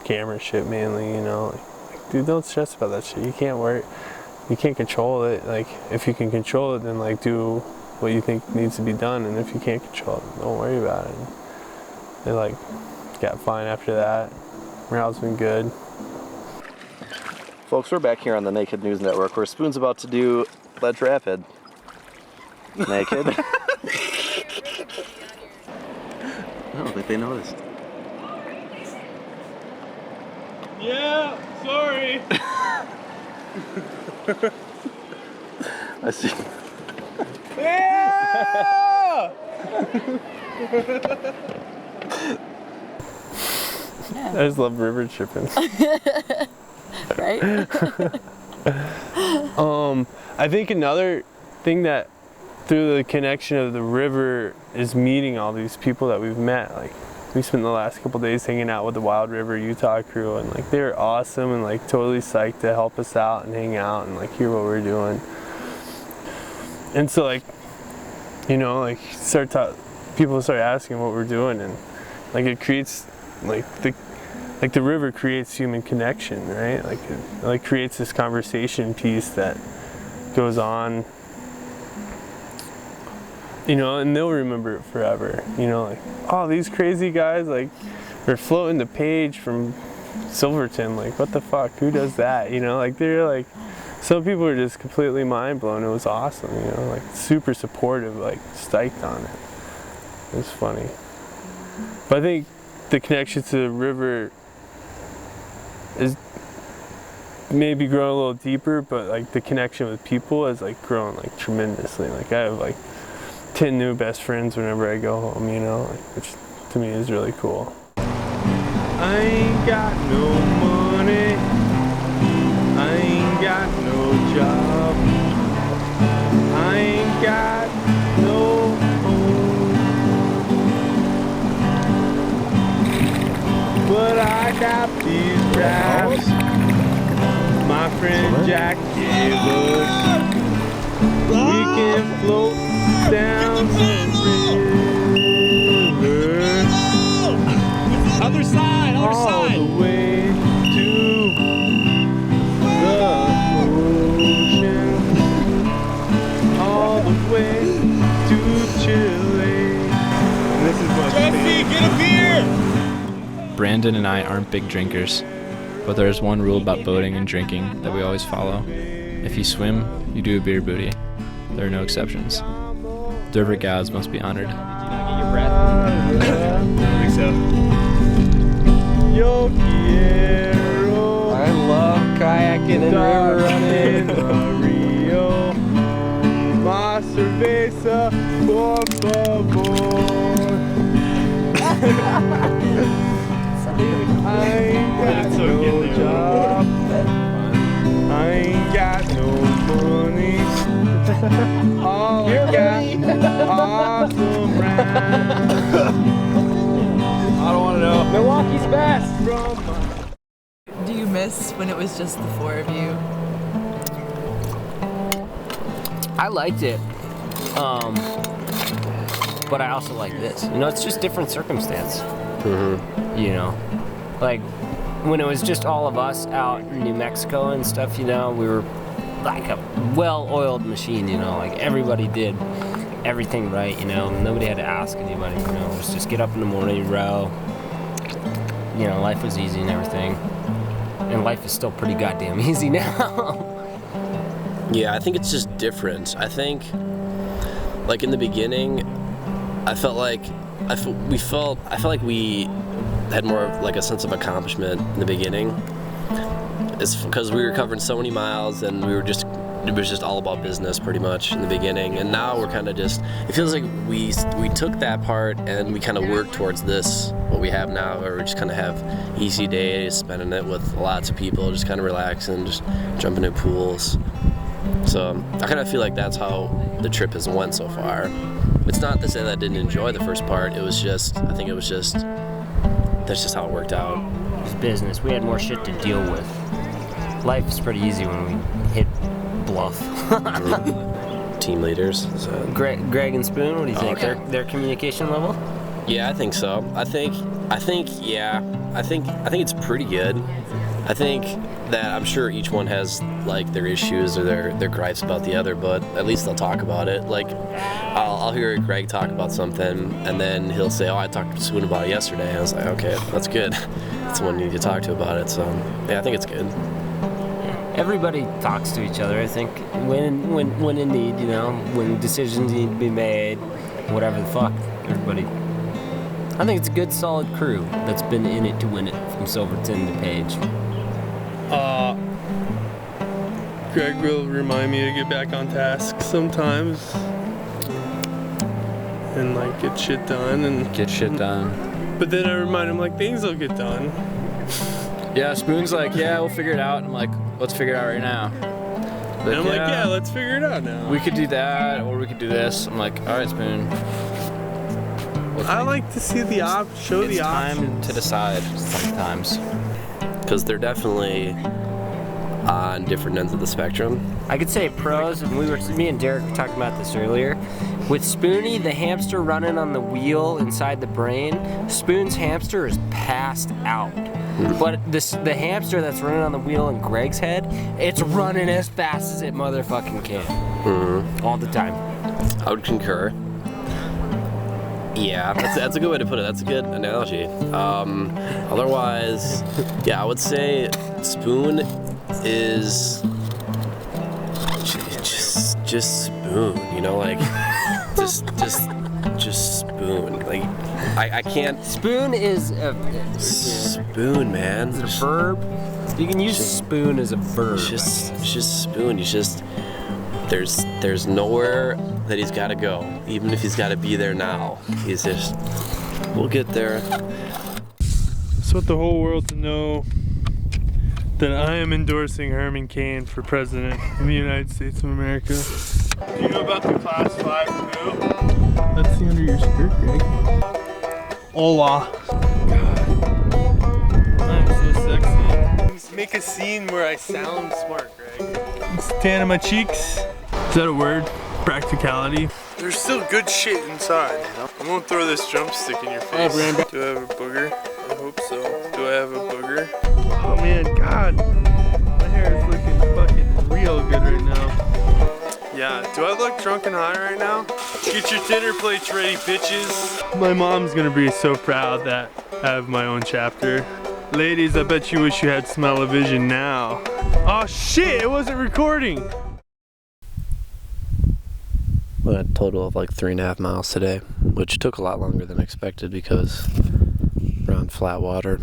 camera shit mainly, you know, dude, don't stress about that shit. You can't control it. If you can control it, then do what you think needs to be done, and if you can't control it, don't worry about it. And they got fine after that. Morale's been good. Folks, we're back here on the Naked News Network where Spoon's about to do Ledge Rapid. Naked. I don't think they noticed. Yeah, sorry. I see. Yeah! I just love river tripping. Right? I think another thing that through the connection of the river is meeting all these people that we've met. Like, we spent the last couple days hanging out with the Wild River Utah crew, and like they're awesome and like totally psyched to help us out and hang out and like hear what we're doing. And so like, you know, like people start asking what we're doing, and like it creates like the river creates human connection, right? Like it creates this conversation piece that goes on, you know, and they'll remember it forever. You know, like, oh, these crazy guys, like, they're floating the page from Silverton. Like, what the fuck? Who does that? You know, like, they're like, some people are just completely mind blown. It was awesome, you know, like, super supportive, like, psyched on it. It was funny. But I think the connection to the river is maybe growing a little deeper, but like the connection with people has like grown like tremendously. Like I have like 10 new best friends whenever I go home, you know, like, which to me is really cool. I ain't got no money, I ain't got no job, I ain't got no home, but I got these rafts my friend Jack gave us. We can float down the river. Other side, all the way to the ocean, all the way to Chile. This is my Jesse, get up here! Brandon and I aren't big drinkers, but there's one rule about boating and drinking that we always follow. If you swim, you do a beer booty. There are no exceptions. The river gods must be honored. Did you not get your breath? I don't think so. Yo quiero. I love kayaking and river running. Rio. Más cerveza, por favor. I ain't got no job, I ain't got no money, all I got awesome rounds. I don't want to know. Milwaukee's best. Do you miss when it was just the four of you? I liked it, but I also like this. You know, it's just different circumstance. You know, like when it was just all of us out in New Mexico and stuff, you know, we were like a well-oiled machine, you know, like everybody did everything right, you know, nobody had to ask anybody, you know, it was just get up in the morning, row, you know, life was easy and everything, and life is still pretty goddamn easy now. Yeah, I think it's just different. I think, like in the beginning, I felt like we had more of like a sense of accomplishment in the beginning. It's because we were covering so many miles and it was just all about business pretty much in the beginning. And now we're kind of just, it feels like we took that part and we kind of worked towards this, what we have now, where we just kind of have easy days, spending it with lots of people, just kind of relaxing, just jumping in pools. So I kind of feel like that's how the trip has went so far. It's not to say that I didn't enjoy the first part. That's just how it worked out. It was business. We had more shit to deal with. Life is pretty easy when we hit bluff. Team leaders. So. Greg and Spoon, what do you think? Okay. Their communication level? Yeah, I think so. I think it's pretty good. I think that I'm sure each one has like their issues or their gripes about the other, but at least they'll talk about it. Like I'll hear Greg talk about something and then he'll say, "Oh, I talked to Spoon about it yesterday." And I was like, "Okay, that's good. That's someone you need to talk to about it." So yeah, I think it's good. Everybody talks to each other, I think, when in need, you know, when decisions need to be made, whatever the fuck, everybody. I think it's a good, solid crew that's been in it to win it from Silverton to Page. Greg will remind me to get back on task sometimes. And like get shit done. But then I remind him like things will get done. Yeah, Spoon's like, yeah, we'll figure it out. I'm like, let's figure it out right now. And I'm like, yeah, let's figure it out now. We could do that, or we could do this. I'm like, all right, Spoon. I like to see the show the options. It's time to decide sometimes. Because they're definitely on different ends of the spectrum. I could say pros, and me and Derek were talking about this earlier. With Spoonie, the hamster running on the wheel inside the brain, Spoon's hamster is passed out. But the hamster that's running on the wheel in Greg's head, it's running as fast as it motherfucking can. All the time. I would concur. Yeah, that's a good way to put it. That's a good analogy. Otherwise, yeah, I would say Spoon is just Spoon. You know, like just Spoon. Like I can't. Spoon is a Spoon, man. Is it a verb? You can use spoon as a verb. It's just Spoon. He's just there's nowhere that he's got to go, even if he's got to be there now. He's just, we'll get there. Just want the whole world to know that I am endorsing Herman Cain for president in the United States of America. Do you know about the Class 5 coup? Let's see under your skirt, Greg. Hola. God. I'm so sexy. Make a scene where I sound smart, Greg. It's tanning my cheeks. Is that a word? Practicality. There's still good shit inside. I won't throw this drumstick in your face. Do I have a booger? I hope so. Do I have a booger? Oh man, God. My hair is looking fucking real good right now. Yeah, do I look drunk and high right now? Get your dinner plates ready, bitches. My mom's gonna be so proud that I have my own chapter. Ladies, I bet you wish you had smell-o-vision now. Oh shit, it wasn't recording. We had a total of like 3.5 miles today, which took a lot longer than expected because we're on flat water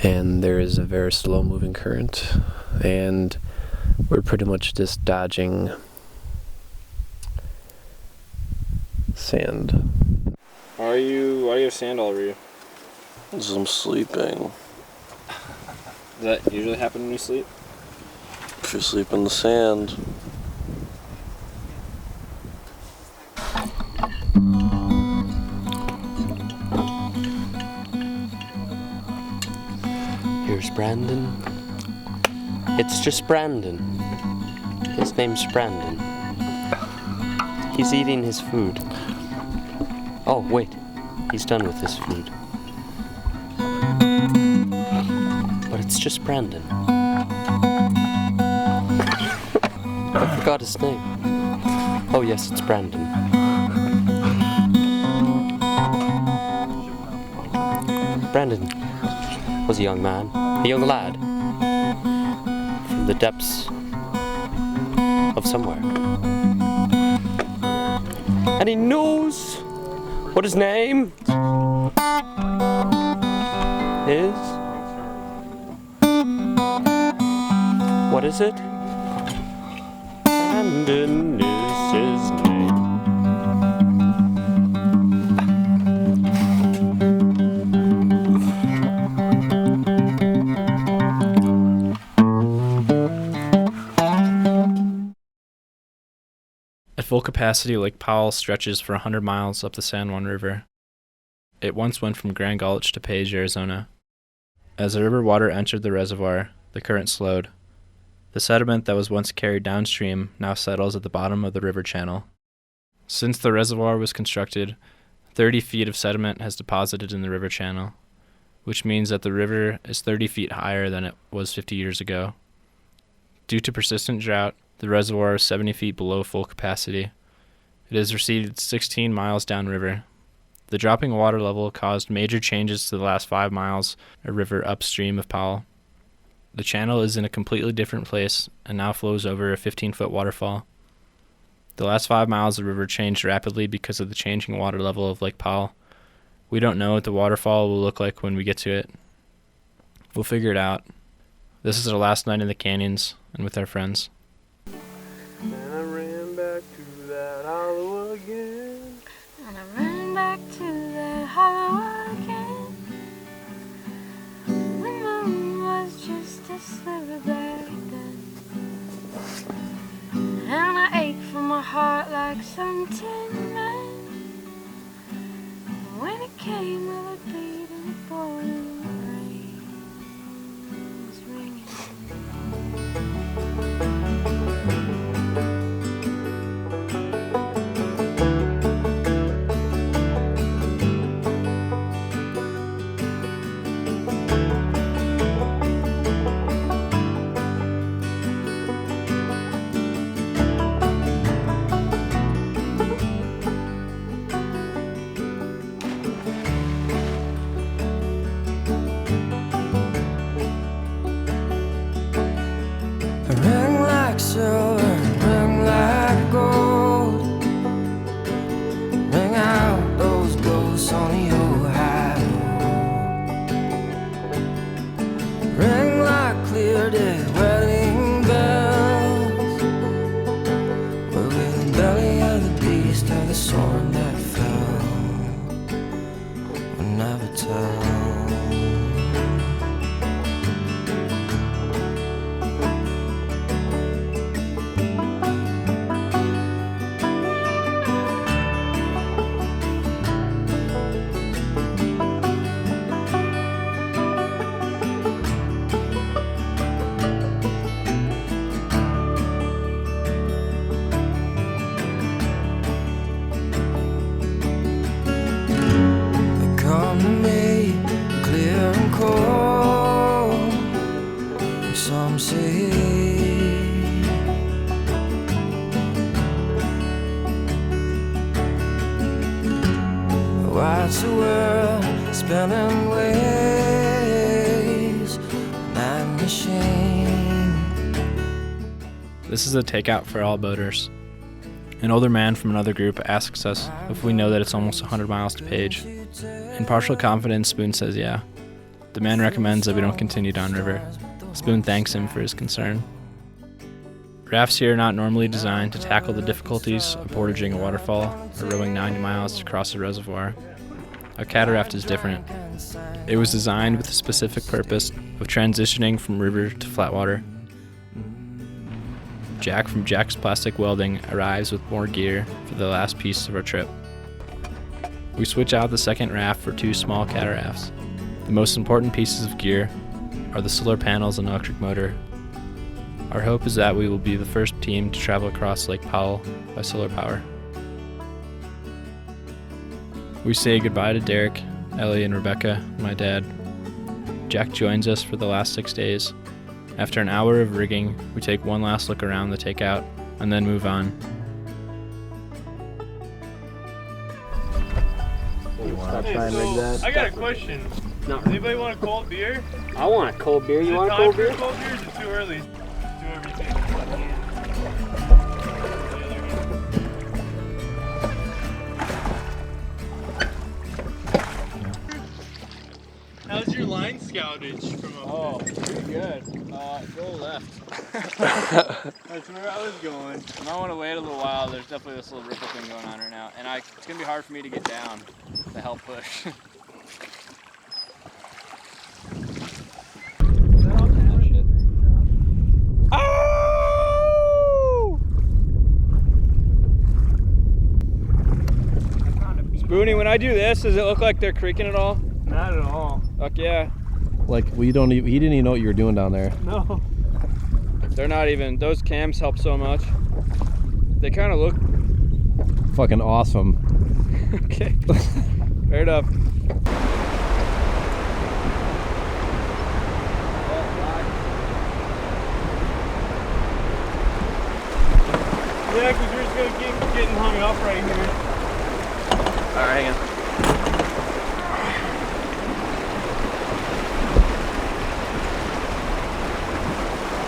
and there is a very slow moving current and we're pretty much just dodging sand. Why do you have sand all over you? Because I'm sleeping. Does that usually happen when you sleep? If you sleep in the sand. Here's Brandon. It's just Brandon. His name's Brandon. He's eating his food. Oh, wait. He's done with his food. But it's just Brandon. I forgot his name. Oh, yes, it's Brandon. Brandon was a young man, a young lad, from the depths of somewhere. And he knows what his name is. What is it? Brandon is his name. At full capacity, Lake Powell stretches for 100 miles up the San Juan River. It once went from Grand Gulch to Page, Arizona. As the river water entered the reservoir, the current slowed. The sediment that was once carried downstream now settles at the bottom of the river channel. Since the reservoir was constructed, 30 feet of sediment has deposited in the river channel, which means that the river is 30 feet higher than it was 50 years ago. Due to persistent drought, the reservoir is 70 feet below full capacity. It has receded 16 miles downriver. The dropping water level caused major changes to the last 5 miles of river upstream of Powell. The channel is in a completely different place and now flows over a 15-foot waterfall. The last 5 miles of the river changed rapidly because of the changing water level of Lake Powell. We don't know what the waterfall will look like when we get to it. We'll figure it out. This is our last night in the canyons, and with our friends. And I ran back to that hollow again. And I ran back to that hollow again. The moon was just a sliver back then. And I ached from my heart like some tin man. When it came with a beat and a pouring rain was ringing. Ring like silver, ring like gold. Ring out those ghosts on the Ohio. Ring like clear day wedding bells. But with the belly of the beast or the sword that fell, we'll never tell. Come to me, clear and cold, and some say what's the world spinning ways, night machine. This is a takeout for all boaters. An older man from another group asks us if we know that it's almost 100 miles to Page. In partial confidence, Spoon says yeah. The man recommends that we don't continue downriver. Spoon thanks him for his concern. Rafts here are not normally designed to tackle the difficulties of portaging a waterfall or rowing 90 miles to cross a reservoir. A cataract is different. It was designed with the specific purpose of transitioning from river to flat water. Jack from Jack's Plastic Welding arrives with more gear for the last piece of our trip. We switch out the second raft for 2 small catarafts. The most important pieces of gear are the solar panels and electric motor. Our hope is that we will be the first team to travel across Lake Powell by solar power. We say goodbye to Derek, Ellie, and Rebecca, my dad. Jack joins us for the last 6 days. After an hour of rigging, we take one last look around the takeout and then move on. I got a question. No. Does anybody want a cold beer? I want a cold beer. Is You it want a time cold for beer? cold beer or is it too early? Do everything. How's your line scoutage from up there? Pretty good. Go left. That's where I was going. I might want to wait a little while. There's definitely this little ripple thing going on right now. And it's going to be hard for me to get down to help push. Spoonie, when I do this, does it look like they're creaking at all? Not at all. Fuck yeah. Like, he didn't even know what you were doing down there. No. They're not even, those cams help so much. They kind of look... Fucking awesome. Okay. Fair enough. Yeah, because we're just going to keep getting hung up right here. Alright, hang on.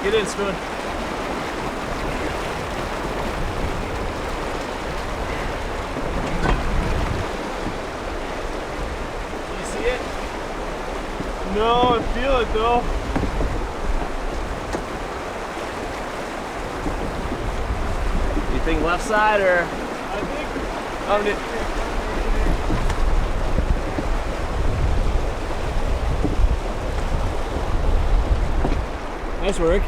Get in, Spoon. You see it? No, I feel it though. think left side or? Nice work.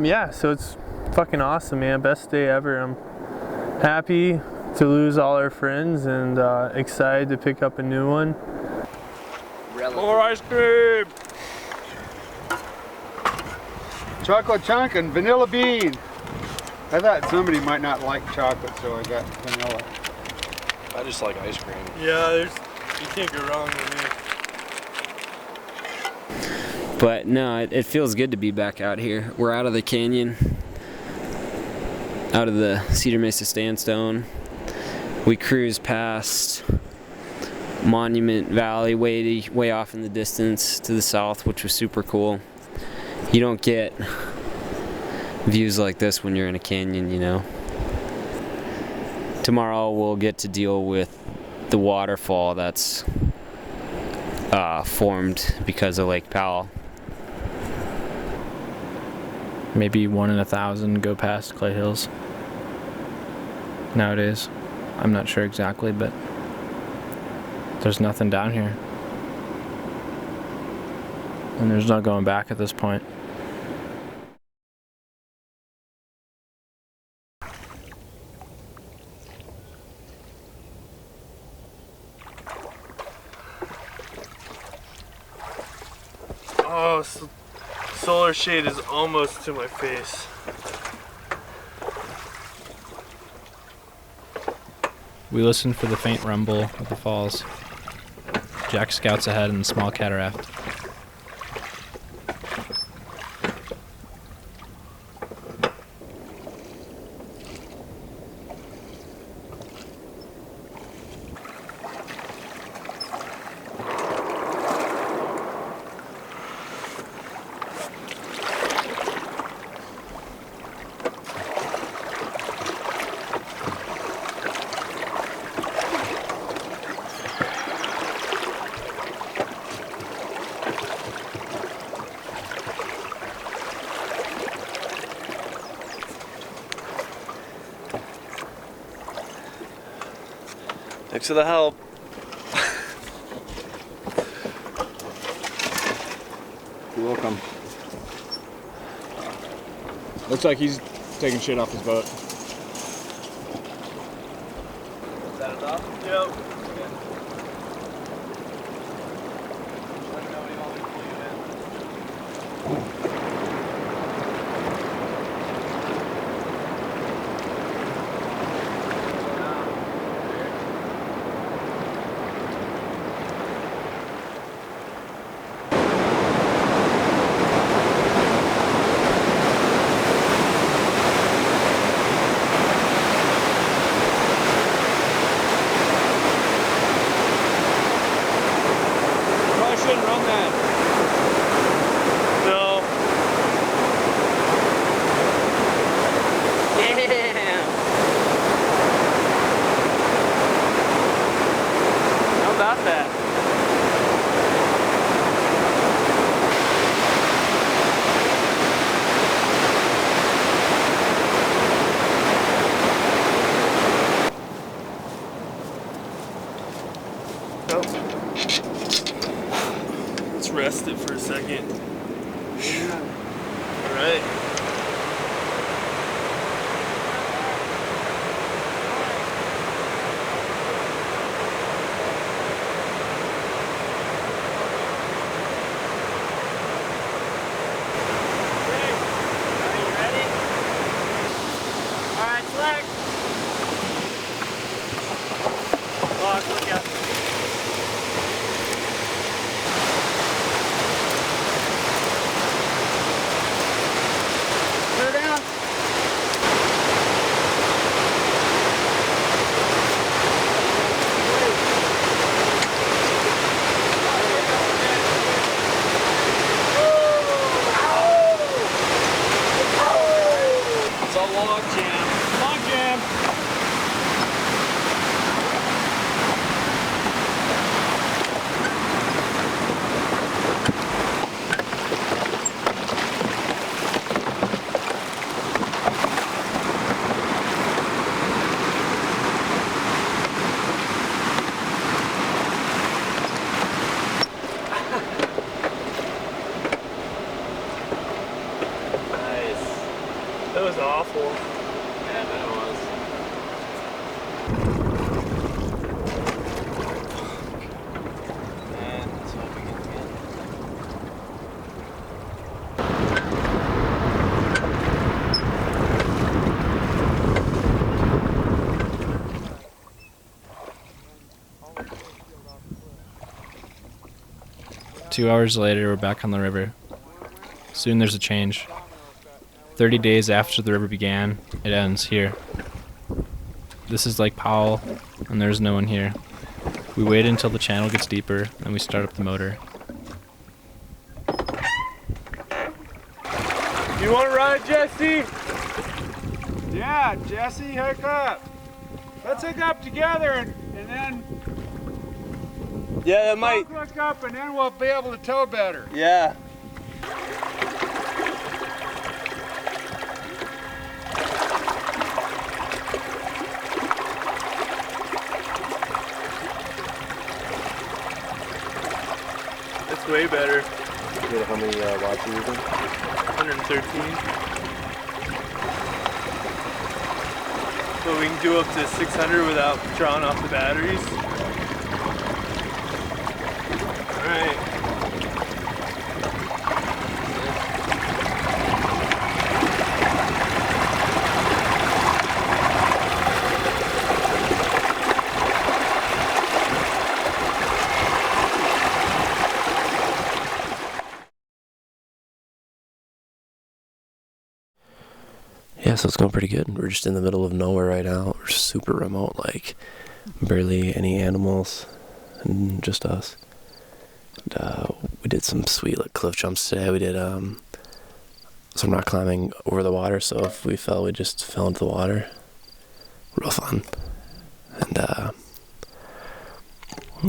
Yeah, so it's fucking awesome, man. Best day ever. I'm happy to lose all our friends and excited to pick up a new one. More ice cream! Chocolate chunk and vanilla bean. I thought somebody might not like chocolate, so I got vanilla. I just like ice cream. Yeah, you can't go wrong with me. But no, it feels good to be back out here. We're out of the canyon, out of the Cedar Mesa Sandstone. We cruised past Monument Valley way off in the distance to the south, which was super cool. You don't get views like this when you're in a canyon, you know. Tomorrow we'll get to deal with the waterfall that's formed because of Lake Powell. Maybe 1 in 1,000 go past Clay Hills nowadays. I'm not sure exactly, but there's nothing down here. And there's no going back at this point. Oh, solar shade is almost to my face. We listen for the faint rumble of the falls. Jack scouts ahead in the small cataract. Thanks for the help. You're welcome. Looks like he's taking shit off his boat. Is that enough? Yep. Let's rest it for a second. All right. 2 hours later, we're back on the river. Soon there's a change. 30 days after the river began, it ends here. This is Lake Powell, and there's no one here. We wait until the channel gets deeper, and we start up the motor. You want to ride, Jesse? Yeah, Jesse, hook up. Let's hook up together and then Yeah, that might. hook up and then we'll be able to tow better. Yeah. That's way better. How many watts are you using? 113. So we can do up to 600 without drawing off the batteries. Alright. Yeah, so it's going pretty good. We're just in the middle of nowhere right now. We're super remote, like barely any animals, and just us. And, we did some sweet like cliff jumps today. We did some rock climbing over the water. So if we fell, we just fell into the water. Real fun. And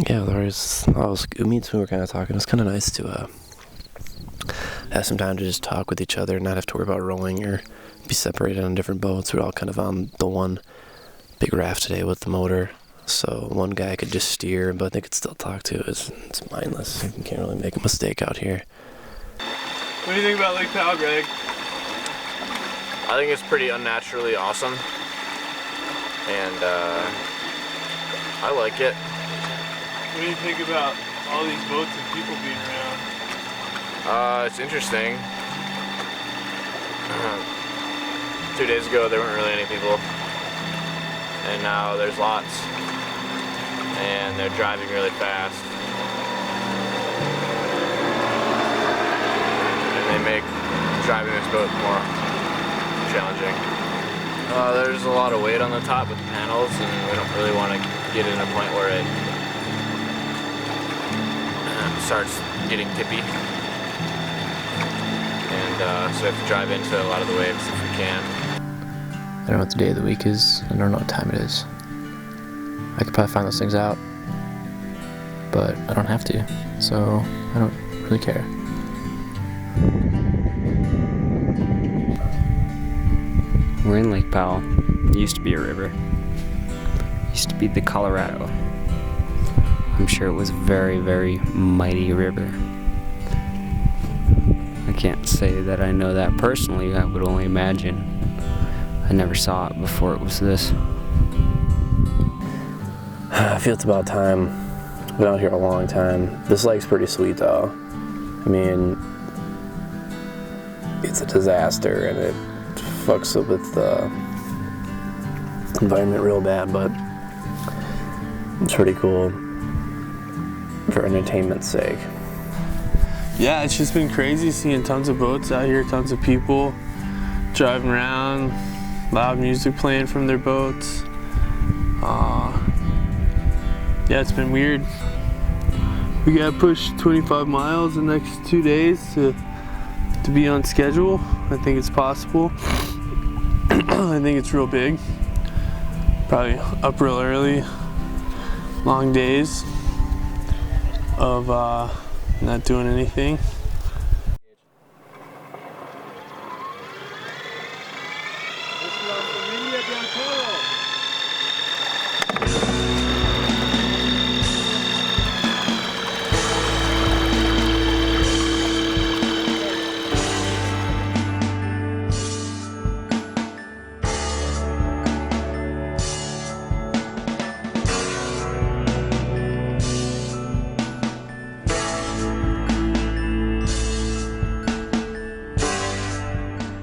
yeah, me and Swim were kind of talking. It was kind of nice to have some time to just talk with each other and not have to worry about rowing or be separated on different boats. We're all kind of on the one big raft today with the motor, so one guy could just steer, but they could still talk to. It's mindless. You can't really make a mistake out here. What do you think about Lake Powell, Greg? I think it's pretty unnaturally awesome, and I like it. What do you think about all these boats and people being around? It's interesting. 2 days ago there weren't really any people, and now there's lots, and they're driving really fast, and they make driving this boat more challenging. There's a lot of weight on the top with the panels, and we don't really want to get in a point where it starts getting tippy, and so we have to drive into a lot of the waves if we can. I don't know what the day of the week is. I don't know what time it is. I could probably find those things out, but I don't have to, so I don't really care. We're in Lake Powell. It used to be a river. It used to be the Colorado. I'm sure it was a very, very mighty river. I can't say that I know that personally. I would only imagine. I never saw it before it was this. I feel it's about time. I've been out here a long time. This lake's pretty sweet though. I mean, it's a disaster and it fucks up with the environment real bad, but it's pretty cool for entertainment's sake. Yeah, it's just been crazy seeing tons of boats out here, tons of people driving around, loud music playing from their boats. Yeah, it's been weird. We got pushed 25 miles the next 2 days to be on schedule. I think it's possible. I think it's real big. Probably up real early, long days of not doing anything.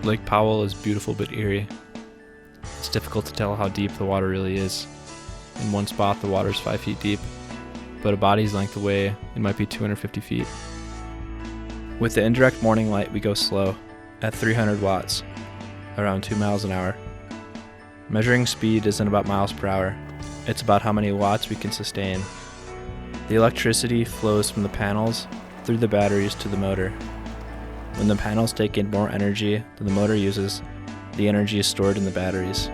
Lake Powell is beautiful but eerie. It's difficult to tell how deep the water really is. In one spot, the water is 5 feet deep, but a body's length away, it might be 250 feet. With the indirect morning light, we go slow, at 300 watts, around 2 miles an hour. Measuring speed isn't about miles per hour, it's about how many watts we can sustain. The electricity flows from the panels through the batteries to the motor. When the panels take in more energy than the motor uses, the energy is stored in the batteries.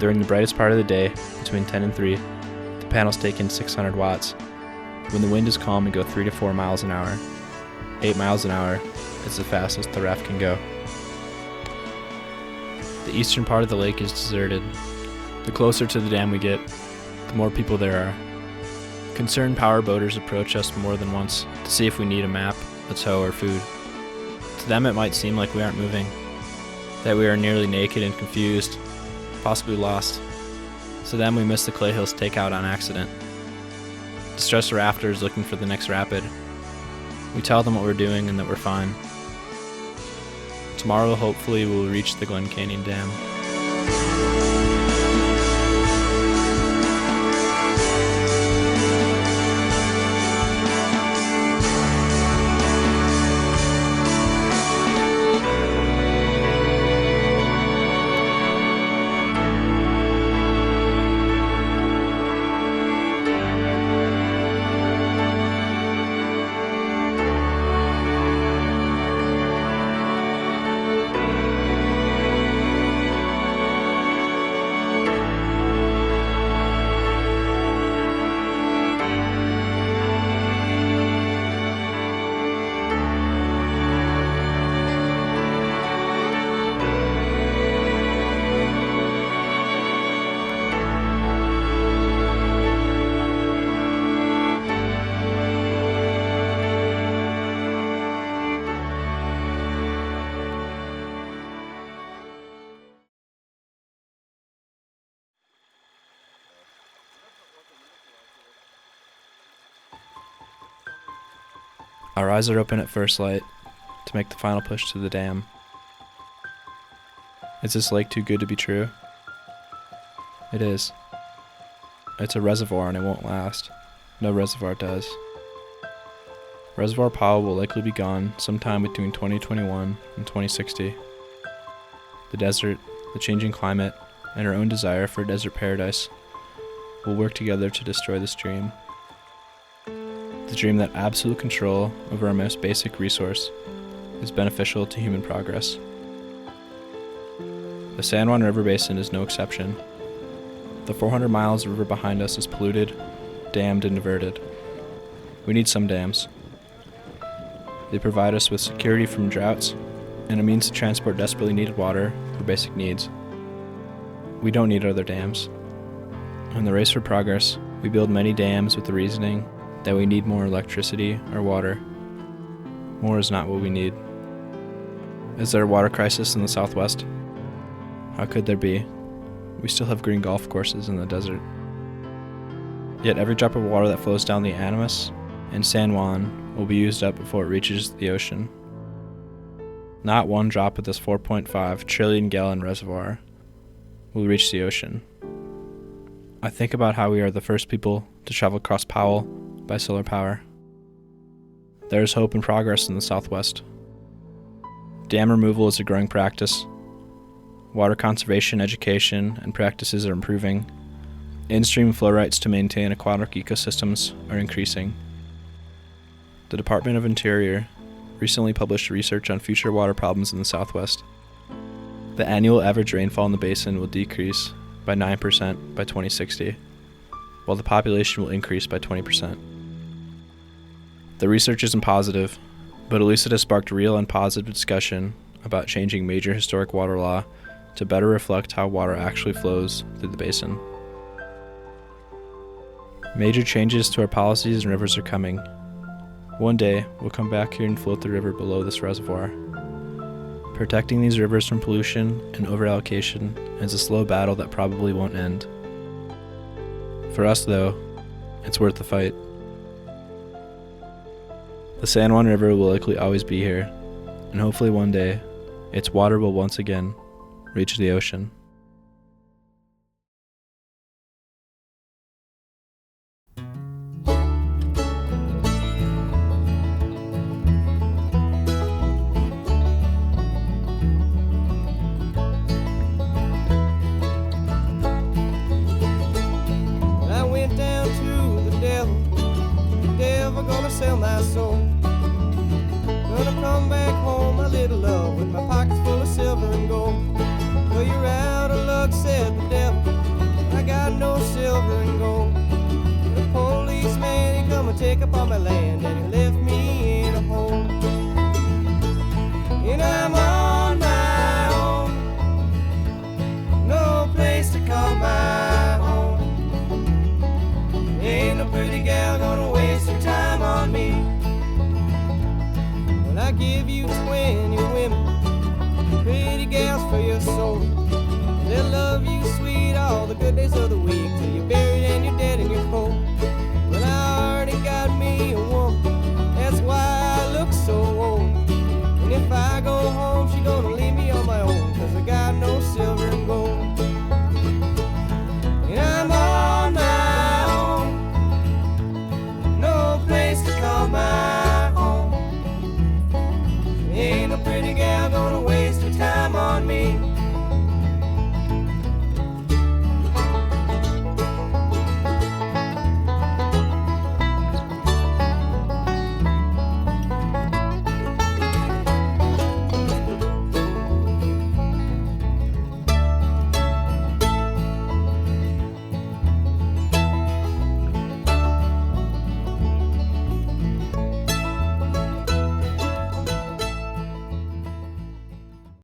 During the brightest part of the day, between 10 and 3, the panels take in 600 watts. When the wind is calm, we go 3 to 4 miles an hour. 8 miles an hour is the fastest the raft can go. The eastern part of the lake is deserted. The closer to the dam we get, the more people there are. Concerned power boaters approach us more than once to see if we need a map, a tow, or food. To them it might seem like we aren't moving, that we are nearly naked and confused, possibly lost. To them we miss the Clay Hills takeout on accident. Distressed rafters looking for the next rapid. We tell them what we're doing and that we're fine. Tomorrow hopefully we'll reach the Glen Canyon Dam. Our eyes are open at first light to make the final push to the dam. Is this lake too good to be true? It is. It's a reservoir and it won't last. No reservoir does. Reservoir Powell will likely be gone sometime between 2021 and 2060. The desert, the changing climate, and our own desire for a desert paradise will work together to destroy this dream. The dream that absolute control over our most basic resource is beneficial to human progress. The San Juan River Basin is no exception. The 400 miles of river behind us is polluted, dammed, and diverted. We need some dams. They provide us with security from droughts and a means to transport desperately needed water for basic needs. We don't need other dams. In the race for progress, we build many dams with the reasoning that we need more electricity or water. More is not what we need. Is there a water crisis in the Southwest? How could there be? We still have green golf courses in the desert. Yet every drop of water that flows down the Animas and San Juan will be used up before it reaches the ocean. Not one drop of this 4.5 trillion gallon reservoir will reach the ocean. I think about how we are the first people to travel across Powell by solar power. There is hope and progress in the Southwest. Dam removal is a growing practice. Water conservation education and practices are improving. In-stream flow rates to maintain aquatic ecosystems are increasing. The Department of Interior recently published research on future water problems in the Southwest. The annual average rainfall in the basin will decrease by 9% by 2060, while the population will increase by 20%. The research isn't positive, but at least it has sparked real and positive discussion about changing major historic water law to better reflect how water actually flows through the basin. Major changes to our policies and rivers are coming. One day, we'll come back here and float the river below this reservoir. Protecting these rivers from pollution and overallocation is a slow battle that probably won't end. For us, though, it's worth the fight. The San Juan River will likely always be here, and hopefully one day, its water will once again reach the ocean. I went down to the devil gonna sell my soul. Gonna come back home, my little love, with my pockets full of silver and gold. Well, you're out of luck, said the devil, I got no silver and gold. The policeman, he come and take up all my land, and he left me in a hole. And I'm on my own, no place to call my home. Ain't no pretty gal gonna waste her time on me. When I give you 20 women, pretty gals for your soul, they'll love you sweet all the good days of the week.